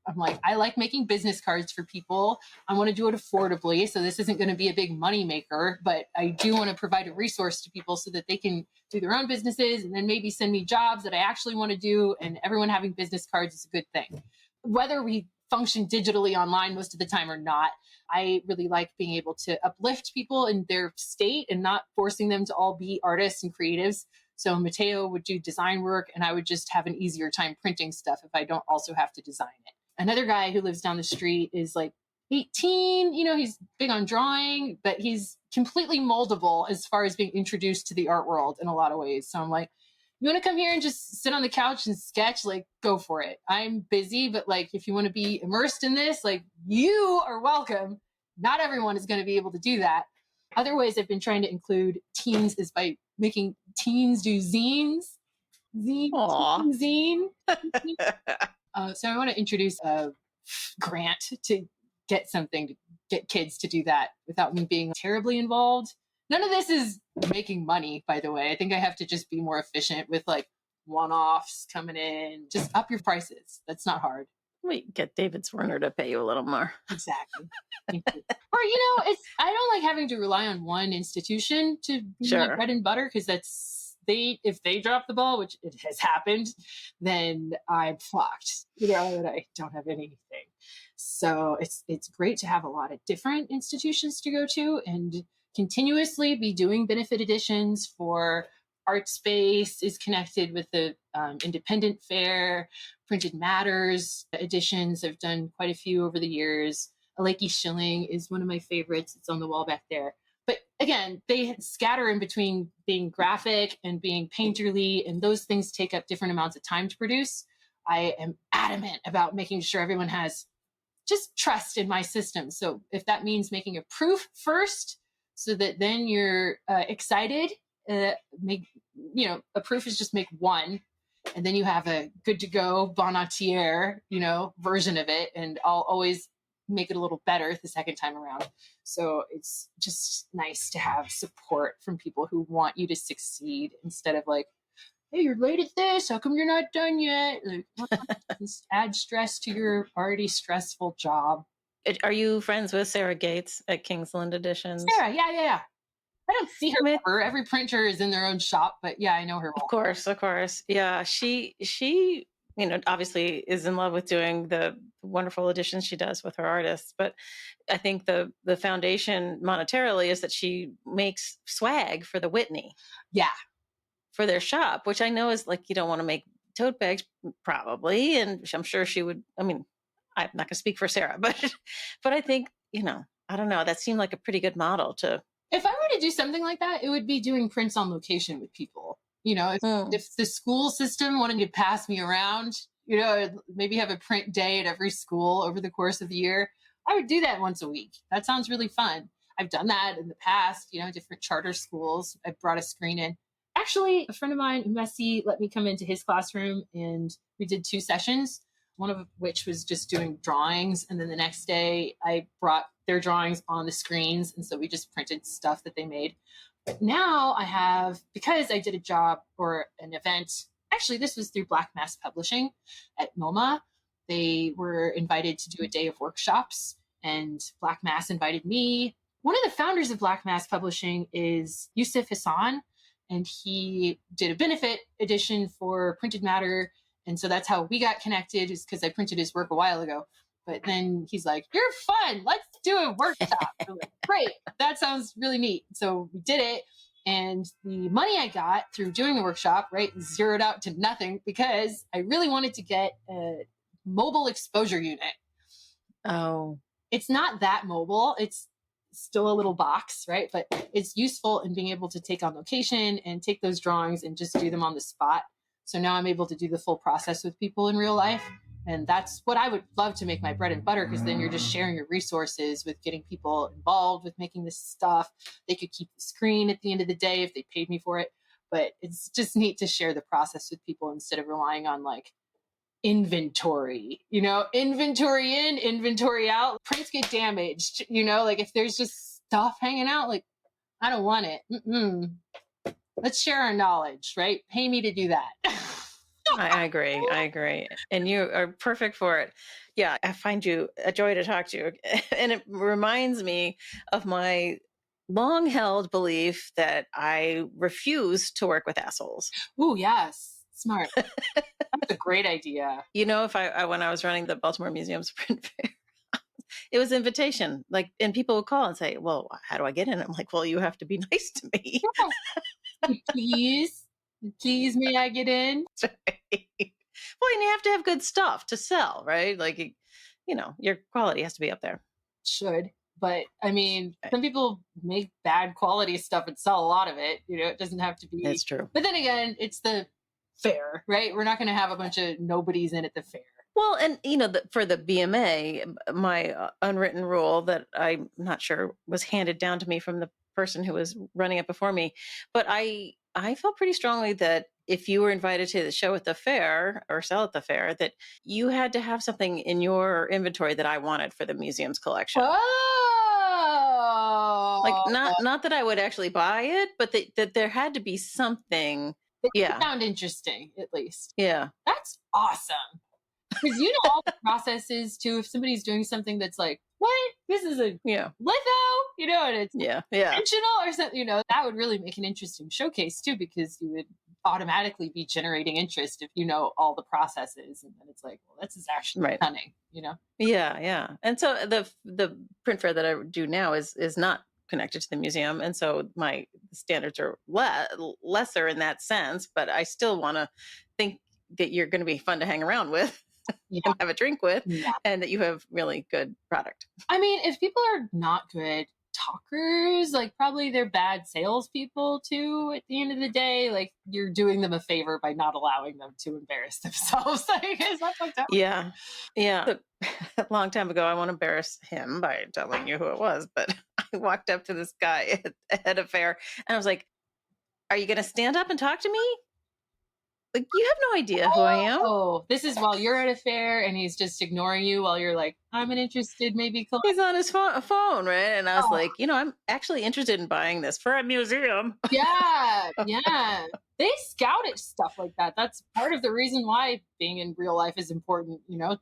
I'm like, I like making business cards for people. I want to do it affordably. So this isn't going to be a big money maker, but I do want to provide a resource to people so that they can do their own businesses and then maybe send me jobs that I actually want to do. And everyone having business cards is a good thing. Whether we function digitally online most of the time or not, I really like being able to uplift people in their state and not forcing them to all be artists and creatives. So Mateo would do design work and I would just have an easier time printing stuff if I don't also have to design it. Another guy who lives down the street is like 18, he's big on drawing, but he's completely moldable as far as being introduced to the art world in a lot of ways. So I'm like, you want to come here and just sit on the couch and sketch? Like, go for it. I'm busy, but like, if you want to be immersed in this, like, you are welcome. Not everyone is going to be able to do that. Other ways I've been trying to include teens is by making teens do zines. Zine. So I want to introduce a grant to get something to get kids to do that without me being terribly involved. None of this is making money, by the way. I think I have to just be more efficient with like one-offs coming in. Just up your prices. That's not hard. Wait, get David Swerner to pay you a little more. Exactly. Thank you. Or, I don't like having to rely on one institution to be my bread and butter because if they drop the ball, which it has happened, then I'm fucked. And I don't have anything. So it's great to have a lot of different institutions to go to and continuously be doing benefit editions for Art Space is connected with the Independent Fair, Printed Matters editions. I've done quite a few over the years. A Lakey Shilling is one of my favorites. It's on the wall back there. But again, they scatter in between being graphic and being painterly, and those things take up different amounts of time to produce. I am adamant about making sure everyone has just trust in my system. So if that means making a proof first, so that then you're excited, a proof is just make one, and then you have a good to go bon entier, version of it. And I'll always make it a little better the second time around. So it's just nice to have support from people who want you to succeed instead of like, hey, you're late at this. How come you're not done yet? Like, just add stress to your already stressful job. Are you friends with Sarah Gates at Kingsland Editions? Sarah, yeah. I don't see her ever. Every printer is in their own shop, but yeah, I know her well. Of course. Yeah, she obviously is in love with doing the wonderful editions she does with her artists. But I think the foundation monetarily is that she makes swag for the Whitney. Yeah. For their shop, which I know is like, you don't want to make tote bags probably. And I'm sure she would, I'm not going to speak for Sarah, but I think, I don't know, that seemed like a pretty good model to. If I were to do something like that, it would be doing prints on location with people. If the school system wanted to pass me around, maybe have a print day at every school over the course of the year, I would do that once a week. That sounds really fun. I've done that in the past, different charter schools. I brought a screen in. Actually, a friend of mine, Messi, let me come into his classroom, and we did 2 sessions, one of which was just doing drawings. And then the next day I brought their drawings on the screens. And so we just printed stuff that they made. But now I have, because I did a job or an event, actually this was through Black Mass Publishing at MoMA. They were invited to do a day of workshops, and Black Mass invited me. One of the founders of Black Mass Publishing is Yusuf Hassan. And he did a benefit edition for Printed Matter. And so that's how we got connected, is because I printed his work a while ago. But then he's like, you're fun. Let's do a workshop. I'm like, great. That sounds really neat. So we did it. And the money I got through doing the workshop, zeroed out to nothing, because I really wanted to get a mobile exposure unit. Oh. It's not that mobile. It's still a little box, right? But it's useful in being able to take on location and take those drawings and just do them on the spot. So now I'm able to do the full process with people in real life. And that's what I would love to make my bread and butter, because then you're just sharing your resources with getting people involved with making this stuff. They could keep the screen at the end of the day if they paid me for it. But it's just neat to share the process with people instead of relying on like inventory, inventory in, inventory out. Prints get damaged, like if there's just stuff hanging out, like I don't want it. Let's share our knowledge, right? Pay me to do that. I agree. And you are perfect for it. Yeah, I find you a joy to talk to. And it reminds me of my long held belief that I refuse to work with assholes. Ooh, yes. Smart. That's a great idea. If I when I was running the Baltimore Museum's print fair, it was invitation. And people would call and say, well, how do I get in? I'm like, well, you have to be nice to me. Please, may I get in? Well, and you have to have good stuff to sell, right? Like, your quality has to be up there. Should. But some people make bad quality stuff and sell a lot of it. It doesn't have to be. That's true. But then again, it's the fair, right? We're not going to have a bunch of nobodies in at the fair. Well, and for the BMA, my unwritten rule that I'm not sure was handed down to me from the person who was running it before me, but I felt pretty strongly that if you were invited to the show at the fair or sell at the fair, that you had to have something in your inventory that I wanted for the museum's collection. Oh, like not that I would actually buy it, but that there had to be something. It sound interesting, at least. Yeah. That's awesome. Because all the processes too, if somebody's doing something that's like, what? This is a litho, and it's intentional or something, that would really make an interesting showcase too, because you would automatically be generating interest if you know all the processes. And then it's like, well, this is actually stunning, Yeah. And so the print fair that I do now is not connected to the museum. And so my standards are lesser in that sense, but I still want to think that you're going to be fun to hang around with. Yeah. and have a drink with, Yeah. and that you have really good product. I mean, if people are not good talkers, like probably they're bad salespeople too. At the end of the day, like you're doing them a favor by not allowing them to embarrass themselves. Like, is that fucked up? Yeah. Yeah. A long time ago, I won't embarrass him by telling you who it was, but I walked up to this guy at a fair and I was like, "Are you going to stand up and talk to me? Like, you have no idea who I am." Oh, this is while you're at a fair and he's just ignoring you while you're like, I'm an interested maybe collect. He's on his phone, right? And I was Oh. like, I'm actually interested in buying this for a museum. Yeah, yeah. They scout at stuff like that. That's part of the reason why being in real life is important, No,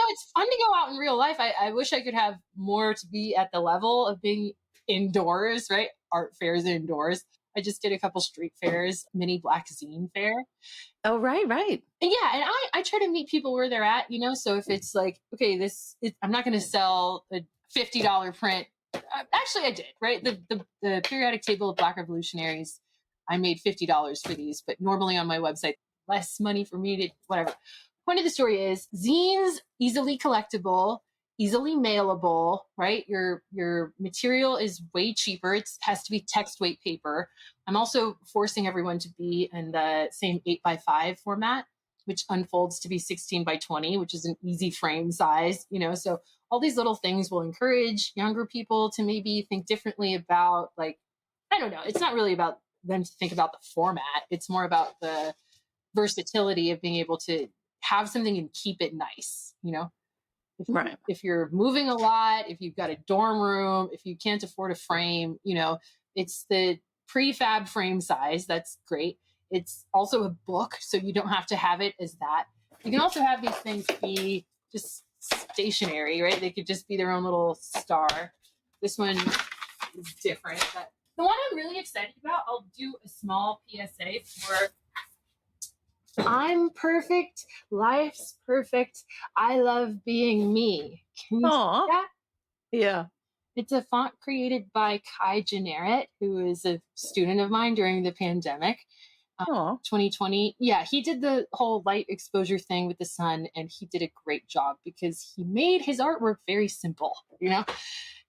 it's fun to go out in real life. I wish I could have more to be at the level of being indoors, right? Art fairs indoors. I just did a couple street fairs, mini black zine fair. Oh, right. And yeah, and I try to meet people where they're at, So if it's like, okay, I'm not going to sell a $50 print. Actually, I did, right? The periodic table of Black revolutionaries, I made $50 for these, but normally on my website, less money for me to whatever. Point of the story is zines, easily collectible, easily mailable, right? Your material is way cheaper. It has to be text weight paper. I'm also forcing everyone to be in the same 8x5 format, which unfolds to be 16x20, which is an easy frame size, So all these little things will encourage younger people to maybe think differently about, like, I don't know. It's not really about them to think about the format. It's more about the versatility of being able to have something and keep it nice, Right. If you're moving a lot, if you've got a dorm room, if you can't afford a frame, it's the prefab frame size. That's great. It's also a book, so you don't have to have it as that. You can also have these things be just stationary, right? They could just be their own little star. This one is different. But the one I'm really excited about, I'll do a small PSA for. I'm perfect. Life's perfect. I love being me. Can you see that? Yeah. It's a font created by Kai Generet, who is a student of mine during the pandemic. 2020. Yeah, he did the whole light exposure thing with the sun, and he did a great job because he made his artwork very simple,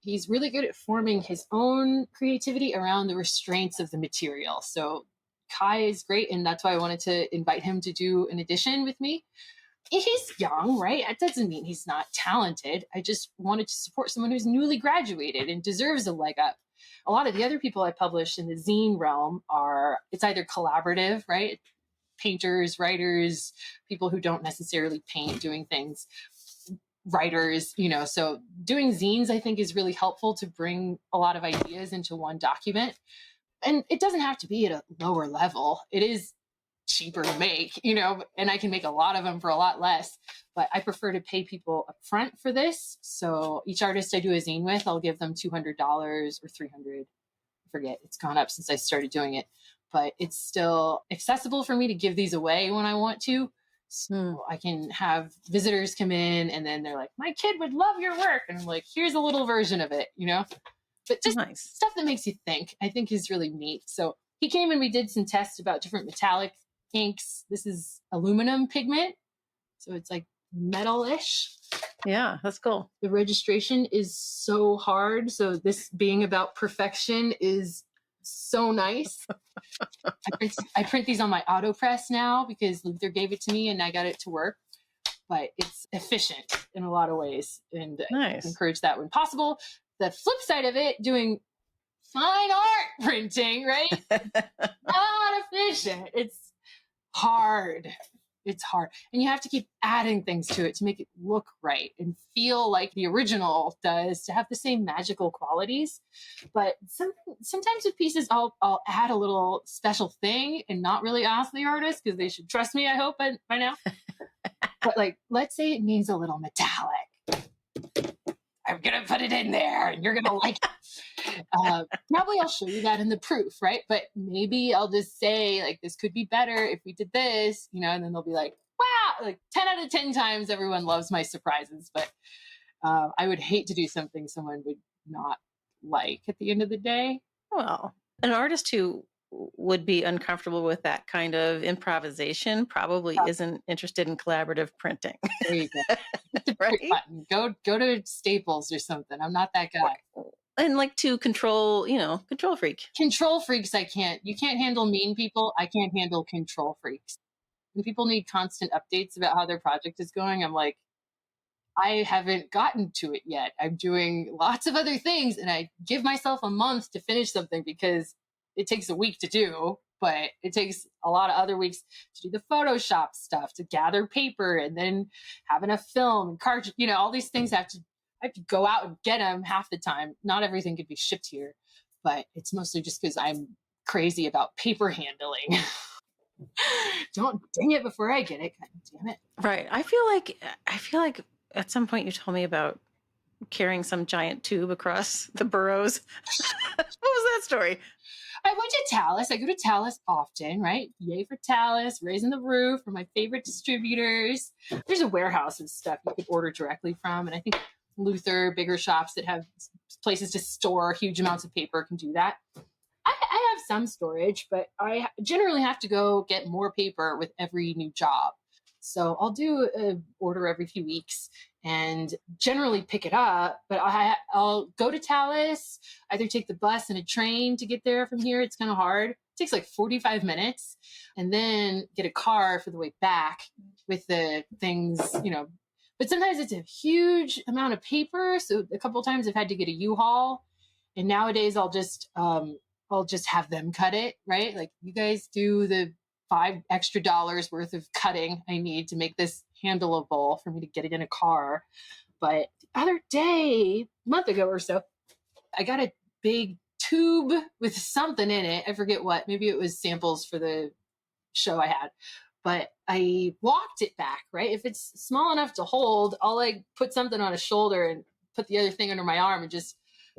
He's really good at forming his own creativity around the restraints of the material. So Kai is great, and that's why I wanted to invite him to do an edition with me. He's young, right? That doesn't mean he's not talented. I just wanted to support someone who's newly graduated and deserves a leg up. A lot of the other people I publish in the zine realm it's either collaborative, right? Painters, writers, people who don't necessarily paint, doing things, writers, so doing zines, I think, is really helpful to bring a lot of ideas into one document. And it doesn't have to be at a lower level. It is cheaper to make, and I can make a lot of them for a lot less, but I prefer to pay people up front for this. So each artist I do a zine with, I'll give them $200 or $300. I forget. It's gone up since I started doing it, but it's still accessible for me to give these away when I want to. So I can have visitors come in and then they're like, my kid would love your work. And I'm like, here's a little version of it, But just nice stuff that makes you think, I think, is really neat. So he came and we did some tests about different metallic inks. This is aluminum pigment, so it's like metal-ish. Yeah, that's cool. The registration is so hard, so this being about perfection is so nice. I print these on my AutoPress now because Luther gave it to me and I got it to work. But it's efficient in a lot of ways, and nice. I encourage that when possible. The flip side of it, doing fine art printing, right? Not efficient. It's hard. It's hard. And you have to keep adding things to it to make it look right and feel like the original does, to have the same magical qualities. But sometimes with pieces, I'll add a little special thing and not really ask the artist, because they should trust me, I hope, by now. But like, let's say it needs a little metallic. I'm going to put it in there and you're going to like it. Probably I'll show you that in the proof, right? But maybe I'll just say, like, this could be better if we did this, and then they'll be like, wow, like 10 out of 10 times everyone loves my surprises. But I would hate to do something someone would not like at the end of the day. Well, an artist who would be uncomfortable with that kind of improvisation probably isn't interested in collaborative printing. There you go. Hit the Right? button. Go to Staples or something. I'm not that guy. And like to control freak. Control freaks, I can't. You can't handle mean people. I can't handle control freaks. When people need constant updates about how their project is going, I'm like, I haven't gotten to it yet. I'm doing lots of other things, and I give myself a month to finish something because it takes a week to do, but it takes a lot of other weeks to do the Photoshop stuff, to gather paper, and then have enough film and cartridge. All these things I have to go out and get them half the time. Not everything could be shipped here, but it's mostly just because I'm crazy about paper handling. Don't ding it before I get it. God damn it. Right. I feel like at some point you told me about carrying some giant tube across the burrows. What was that story? I went to Talus. I go to Talus often, right? Yay for Talus, Raising the Roof, for my favorite distributors. There's a warehouse of stuff you can order directly from. And I think Luther, bigger shops that have places to store huge amounts of paper can do that. I have some storage, but I generally have to go get more paper with every new job. So I'll do an order every few weeks and generally pick it up, but I'll go to Talus, either take the bus and a train to get there from here. It's kind of hard. It takes like 45 minutes, and then get a car for the way back with the things, but sometimes it's a huge amount of paper. So a couple of times I've had to get a U-Haul, and nowadays I'll just have them cut it, right? Like, you guys do the $5 extra worth of cutting I need to make this handleable for me to get it in a car. But the other day, a month ago or so, I got a big tube with something in it. I forget what. Maybe it was samples for the show I had. But I walked it back, right? If it's small enough to hold, I'll like put something on a shoulder and put the other thing under my arm and just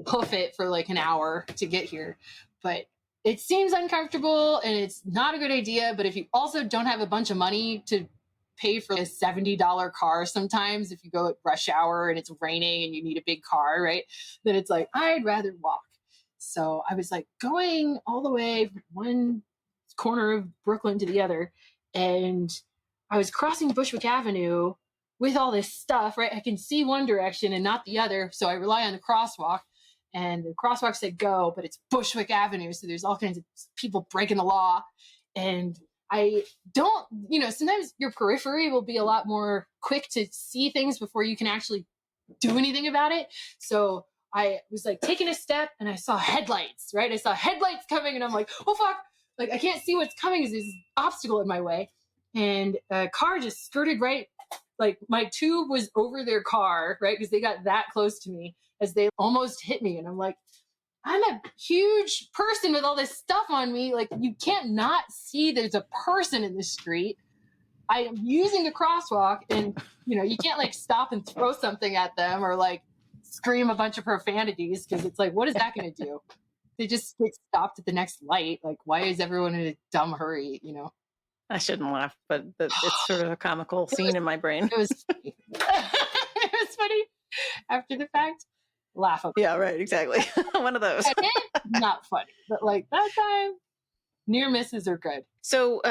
hoof it for like an hour to get here. But it seems uncomfortable and it's not a good idea. But if you also don't have a bunch of money to pay for a $70 car, sometimes if you go at rush hour and it's raining and you need a big car, right? Then it's like, I'd rather walk. So I was like going all the way from one corner of Brooklyn to the other. And I was crossing Bushwick Avenue with all this stuff, right? I can see one direction and not the other. So I rely on the crosswalk. And the crosswalk said go, but it's Bushwick Avenue. So there's all kinds of people breaking the law. And I don't, sometimes your periphery will be a lot more quick to see things before you can actually do anything about it. So I was like taking a step and I saw headlights, right? I saw headlights coming and I'm like, oh, fuck. Like, I can't see what's coming because there's this obstacle in my way. And a car just skirted right. Like, my tube was over their car, right? Because they got that close to me as they almost hit me. And I'm like, I'm a huge person with all this stuff on me. Like, you can't not see there's a person in the street. I am using the crosswalk and, you can't like stop and throw something at them or like scream a bunch of profanities because it's like, what is that going to do? They just get stopped at the next light. Like, why is everyone in a dumb hurry, I shouldn't laugh, but it's sort of a comical scene in my brain. It was funny. It was funny after the fact. Laugh about Yeah, right, exactly. One of those. Not funny, but like that time, near misses are good. So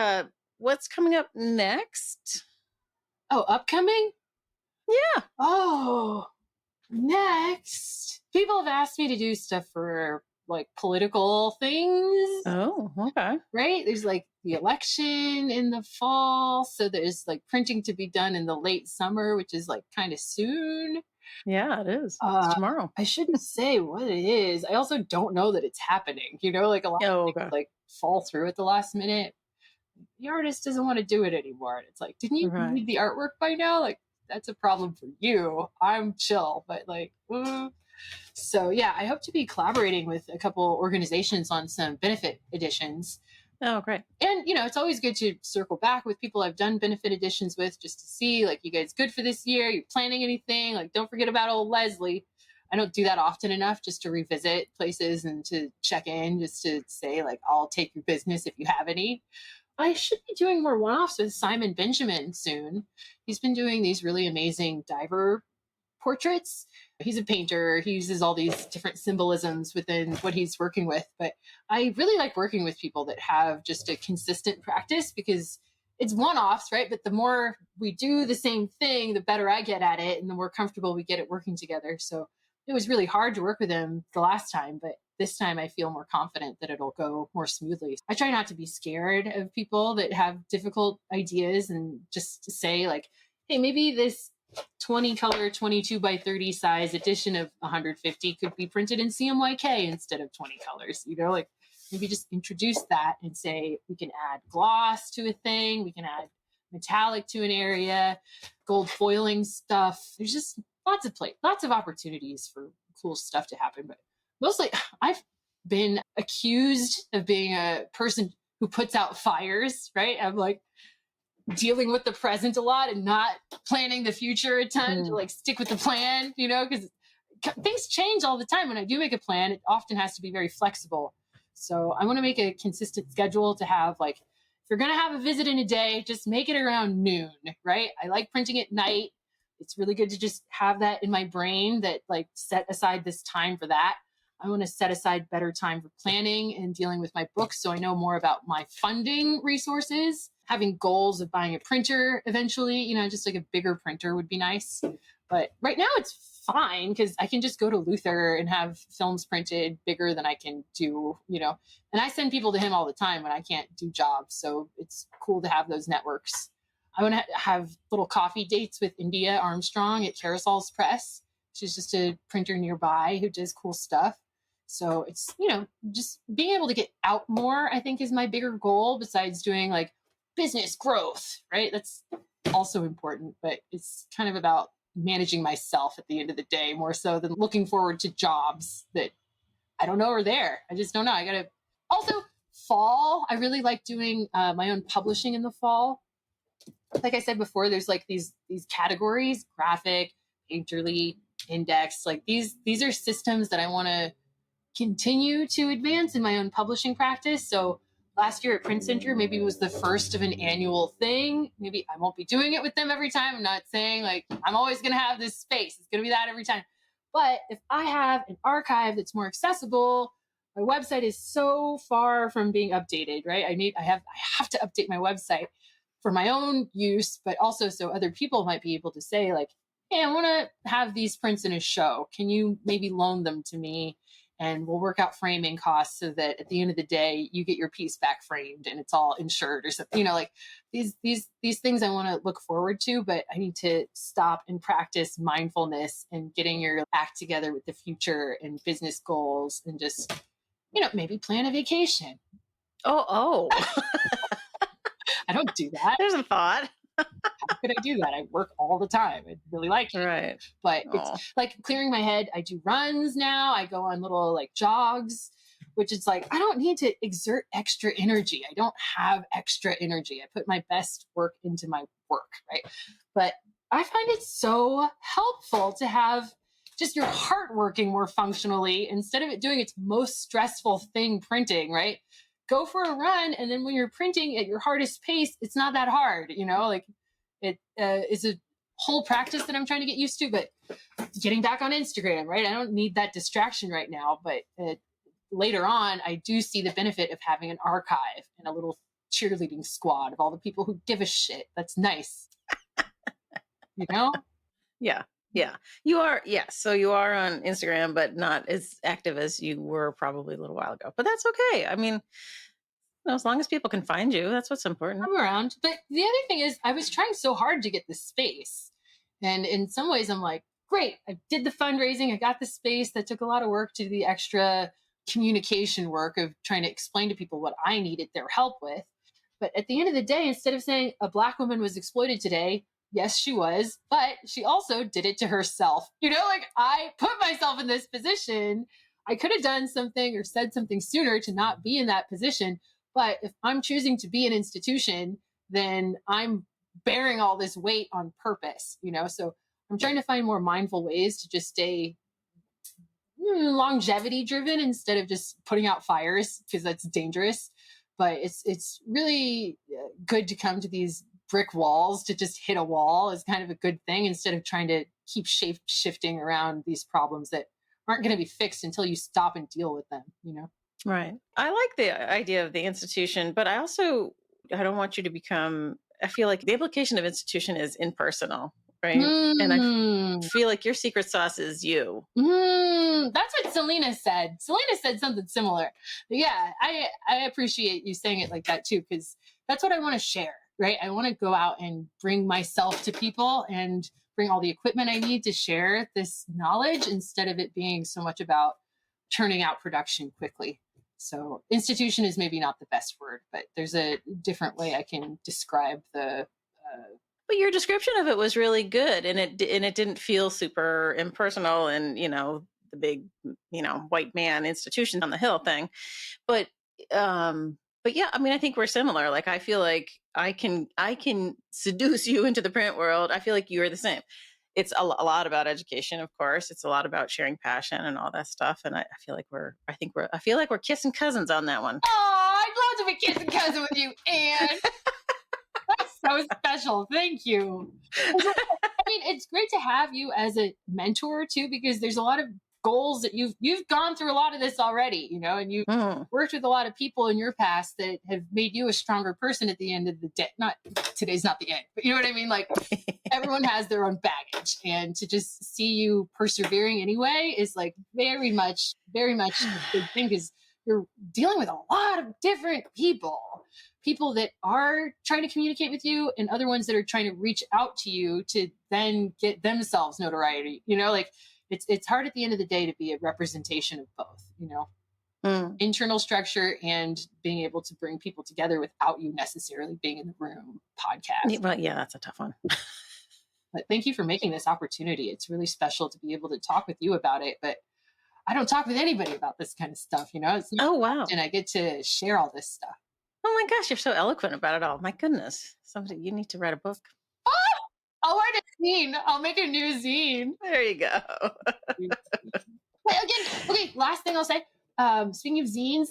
what's coming up next? Oh, upcoming? Yeah. Oh, next. People have asked me to do stuff for like political things. Oh, okay. Right? There's like the election in the fall. So there's like printing to be done in the late summer, which is like kind of soon. Yeah, it is. It's tomorrow. I shouldn't say what it is. I also don't know that it's happening. Like a lot of things like fall through at the last minute. The artist doesn't want to do it anymore. And it's like, didn't you read the artwork by now? Like, that's a problem for you. I'm chill, but like, So yeah, I hope to be collaborating with a couple organizations on some benefit editions. Oh, great. And, it's always good to circle back with people I've done benefit editions with just to see, like, you guys good for this year? You're planning anything? Like, don't forget about old Leslie. I don't do that often enough just to revisit places and to check in, just to say, like, I'll take your business if you have any. I should be doing more one-offs with Simon Benjamin soon. He's been doing these really amazing diver portraits. He's a painter. He uses all these different symbolisms within what he's working with. But I really like working with people that have just a consistent practice, because it's one-offs, right? But the more we do the same thing, the better I get at it and the more comfortable we get at working together. So it was really hard to work with him the last time, but this time I feel more confident that it'll go more smoothly. I try not to be scared of people that have difficult ideas, and just to say like, hey, maybe this 20 color 22 by 30 size edition of 150 could be printed in CMYK instead of 20 colors, like maybe just introduce that and say, we can add gloss to a thing. We can add metallic to an area, gold foiling stuff. There's just lots of opportunities for cool stuff to happen. But mostly I've been accused of being a person who puts out fires, right? I'm like dealing with the present a lot and not planning the future a ton to like stick with the plan, because things change all the time. When I do make a plan, it often has to be very flexible. So I want to make a consistent schedule to have like, if you're going to have a visit in a day, just make it around noon, right? I like printing at night. It's really good to just have that in my brain, that like set aside this time for that. I want to set aside better time for planning and dealing with my books, so I know more about my funding resources. Having goals of buying a printer eventually, just like a bigger printer would be nice. But right now it's fine because I can just go to Luther and have films printed bigger than I can do, and I send people to him all the time when I can't do jobs. So it's cool to have those networks. I want to have little coffee dates with India Armstrong at Carousel's Press. She's just a printer nearby who does cool stuff. So it's, just being able to get out more, I think, is my bigger goal, besides doing like business growth, right? That's also important, but it's kind of about managing myself at the end of the day, more so than looking forward to jobs that I don't know are there. I just don't know. I gotta also fall. I really like doing my own publishing in the fall. Like I said before, there's like these categories: graphic, painterly, index. Like these are systems that I want to continue to advance in my own publishing practice. So last year at Print Center, maybe it was the first of an annual thing. Maybe I won't be doing it with them every time. I'm not saying like I'm always going to have this space. It's going to be that every time. But if I have an archive that's more accessible, my website is so far from being updated, right? I have to update my website for my own use, but also so other people might be able to say like, hey, I want to have these prints in a show. Can you maybe loan them to me? And we'll work out framing costs so that at the end of the day, you get your piece back framed and it's all insured or something, like these things I want to look forward to, but I need to stop and practice mindfulness and getting your act together with the future and business goals, and just, maybe plan a vacation. Oh. I don't do that. There's a thought. How could I do that? I work all the time. I really like it. Right. But it's like clearing my head. I do runs now. I go on little like jogs, which is like, I don't need to exert extra energy. I don't have extra energy. I put my best work into my work, right? But I find it so helpful to have just your heart working more functionally instead of it doing its most stressful thing, printing, right? Go for a run, and then when you're printing at your hardest pace, it's not that hard, like it is a whole practice that I'm trying to get used to. But getting back on Instagram, right? I don't need that distraction right now, but later on, I do see the benefit of having an archive and a little cheerleading squad of all the people who give a shit. That's nice. Yeah. You are. Yes. So you are on Instagram, but not as active as you were probably a little while ago, but that's okay. I mean, as long as people can find you, that's what's important. I'm around. But the other thing is, I was trying so hard to get the space. And in some ways I'm like, great, I did the fundraising. I got the space. That took a lot of work to do the extra communication work of trying to explain to people what I needed their help with. But at the end of the day, instead of saying a Black woman was exploited today, yes, she was, but she also did it to herself. Like I put myself in this position. I could have done something or said something sooner to not be in that position. But if I'm choosing to be an institution, then I'm bearing all this weight on purpose, So I'm trying to find more mindful ways to just stay longevity driven instead of just putting out fires, because that's dangerous. But it's really good to come to these brick walls to just hit a wall is kind of a good thing, instead of trying to keep shape shifting around these problems that aren't going to be fixed until you stop and deal with them, you know? Right. I like the idea of the institution, but I don't want you to become, I feel like the implication of institution is impersonal, right? And I Mm. feel like your secret sauce is you. That's what Selena said. Selena said something similar. But yeah, I appreciate you saying it like that too, because that's what I want to share, right? I want to go out and bring myself to people and bring all the equipment I need to share this knowledge, instead of it being so much about churning out production quickly. So institution is maybe not the best word, but there's a different way I can describe the But your description of it was really good, and it didn't feel super impersonal and, the big, white man institution on the hill thing. But but yeah, I mean, I think we're similar. Like, I feel like I can seduce you into the print world. I feel like you are the same. It's a lot about education, of course. It's a lot about sharing passion and all that stuff. And I feel like I feel like we're kissing cousins on that one. Oh, I'd love to be kissing cousin with you, Anne. That's so special. Thank you. I mean, it's great to have you as a mentor too, because there's a lot of goals that you've gone through a lot of this already, and you've worked with a lot of people in your past that have made you a stronger person at the end of the day. Not today's not the end, but you know what I mean? Like, everyone has their own baggage, and to just see you persevering anyway is like very much a big thing, because you're dealing with a lot of different people that are trying to communicate with you, and other ones that are trying to reach out to you to then get themselves notoriety. Like, it's hard at the end of the day to be a representation of both, internal structure and being able to bring people together without you necessarily being in the room podcast. Well, yeah, that's a tough one. But thank you for making this opportunity. It's really special to be able to talk with you about it. But I don't talk with anybody about this kind of stuff, It's Oh, wow. And I get to share all this stuff. Oh my gosh, you're so eloquent about it all. My goodness. You need to write a book. Oh, I'll write a zine. I'll make a new zine. There you go. Okay, last thing I'll say. Speaking of zines,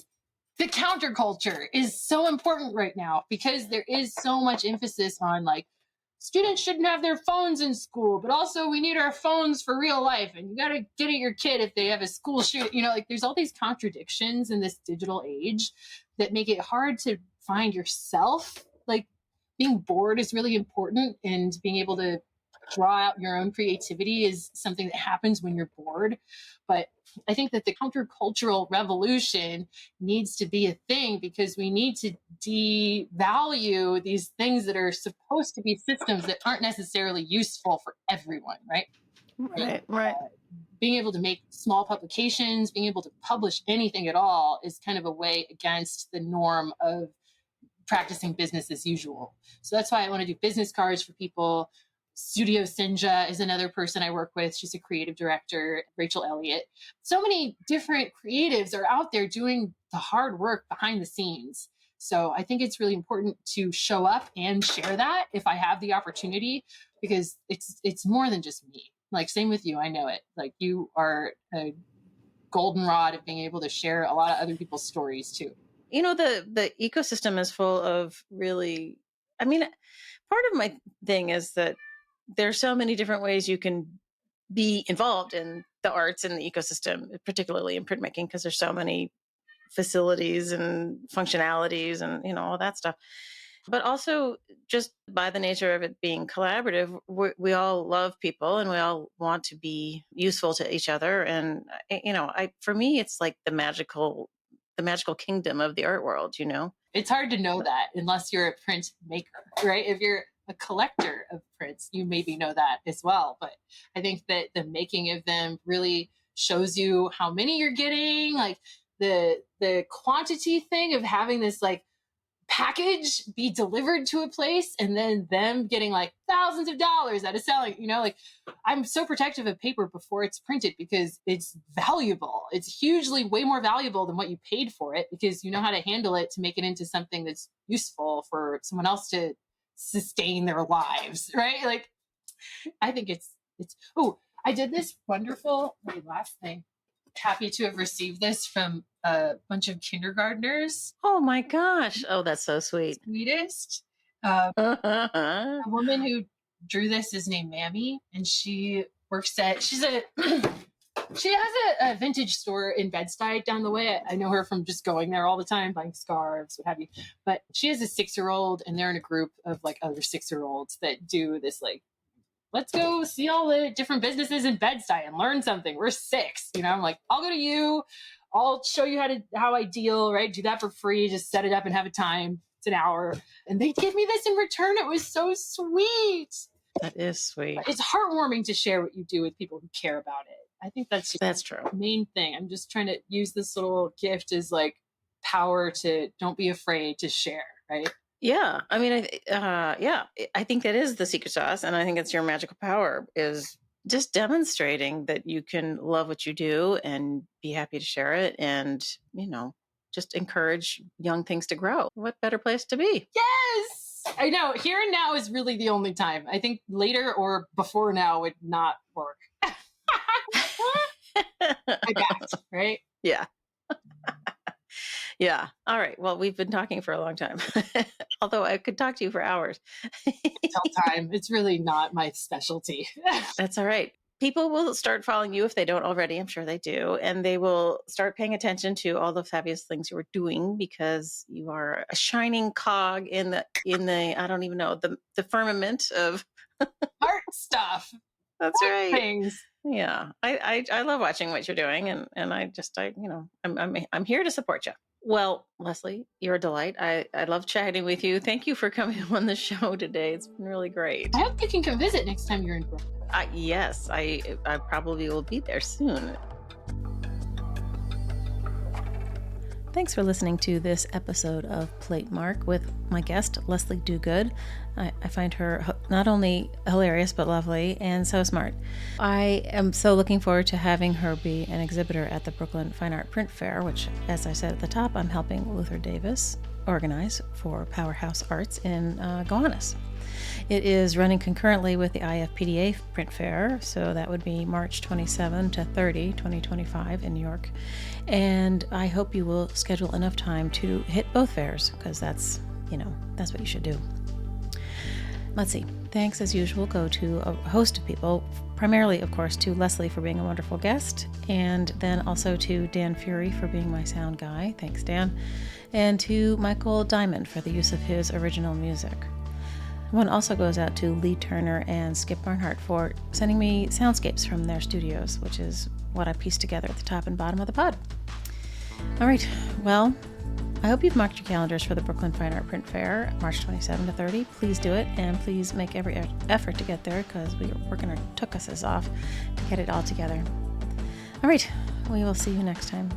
the counterculture is so important right now, because there is so much emphasis on, like, students shouldn't have their phones in school, but also we need our phones for real life, and you got to get at your kid if they have a school shoot. Like, there's all these contradictions in this digital age that make it hard to find yourself. Like, being bored is really important, and being able to draw out your own creativity is something that happens when you're bored. But I think that the countercultural revolution needs to be a thing, because we need to devalue these things that are supposed to be systems that aren't necessarily useful for everyone, right? Right. Being able to make small publications, being able to publish anything at all is kind of a way against the norm of practicing business as usual. So that's why I want to do business cards for people. Studio Sinja is another person I work with. She's a creative director, Rachel Elliott. So many different creatives are out there doing the hard work behind the scenes. So I think it's really important to show up and share that if I have the opportunity, because it's more than just me. Like, same with you. I know it. Like, you are a goldenrod of being able to share a lot of other people's stories too. The ecosystem is full of really, I mean, part of my thing is that there's so many different ways you can be involved in the arts and the ecosystem, particularly in printmaking, because there's so many facilities and functionalities and, all that stuff. But also, just by the nature of it being collaborative, we all love people and we all want to be useful to each other. And, for me, it's like the magical kingdom of the art world, It's hard to know that unless you're a print maker, right? If you're a collector of prints, you maybe know that as well. But I think that the making of them really shows you how many you're getting, like the quantity thing of having this, like, package be delivered to a place and then them getting like thousands of dollars out of selling, like, I'm so protective of paper before it's printed, because it's valuable. It's hugely way more valuable than what you paid for it, because you know how to handle it to make it into something that's useful for someone else to sustain their lives, right? Like, I think it's I did this wonderful, last thing. Happy to have received this from a bunch of kindergartners. Oh my gosh. Oh, that's so sweet. Sweetest. A woman who drew this is named Mammy, and she works at, she's a, she has a vintage store in Bed-Stuy down the way. I know her from just going there all the time, buying scarves, what have you. But she has a 6-year-old, and they're in a group of like other 6-year-olds that do this like, let's go see all the different businesses in Bed-Stuy and learn something. We're 6, you know. I'm like, I'll go to you. I'll show you how I deal, right? Do that for free. Just set it up and have a time. It's an hour. And they gave me this in return. It was so sweet. That is sweet. It's heartwarming to share what you do with people who care about it. I think that's true. The main thing. I'm just trying to use this little gift as like power to don't be afraid to share, right? Yeah. I mean, I think that is the secret sauce. And I think it's your magical power is just demonstrating that you can love what you do and be happy to share it and, you know, just encourage young things to grow. What better place to be? Yes! I know. Here and now is really the only time. I think later or before now would not work. I got, right? Yeah. Yeah. All right. Well, we've been talking for a long time, although I could talk to you for hours. Tell time. It's really not my specialty. That's all right. People will start following you if they don't already. I'm sure they do. And they will start paying attention to all the fabulous things you are doing because you are a shining cog in the I don't even know, the firmament of art stuff. That's art right. Things. Yeah. I love watching what you're doing. And I'm here to support you. Well, Leslie, you're a delight. I love chatting with you. Thank you for coming on the show today. It's been really great. I hope you can come visit next time you're in Brooklyn. Yes, I probably will be there soon. Thanks for listening to this episode of Platemark with my guest, Leslie Diuguid. I find her not only hilarious, but lovely and so smart. I am so looking forward to having her be an exhibitor at the Brooklyn Fine Art Print Fair, which, as I said at the top, I'm helping Luther Davis organize for Powerhouse Arts in Gowanus. It is running concurrently with the IFPDA Print Fair, so that would be March 27 to 30, 2025 in New York. And I hope you will schedule enough time to hit both fairs, because that's what you should do. Let's see. Thanks, as usual, go to a host of people, primarily, of course, to Leslie for being a wonderful guest, and then also to Dan Fury for being my sound guy. Thanks, Dan. And to Michael Diamond for the use of his original music. One also goes out to Lee Turner and Skip Barnhart for sending me soundscapes from their studios, which is what I pieced together at the top and bottom of the pod. All right, well, I hope you've marked your calendars for the Brooklyn Fine Art Print Fair, March 27 to 30. Please do it, and please make every effort to get there, because we are working our tuckuses off to get it all together. All right, we will see you next time.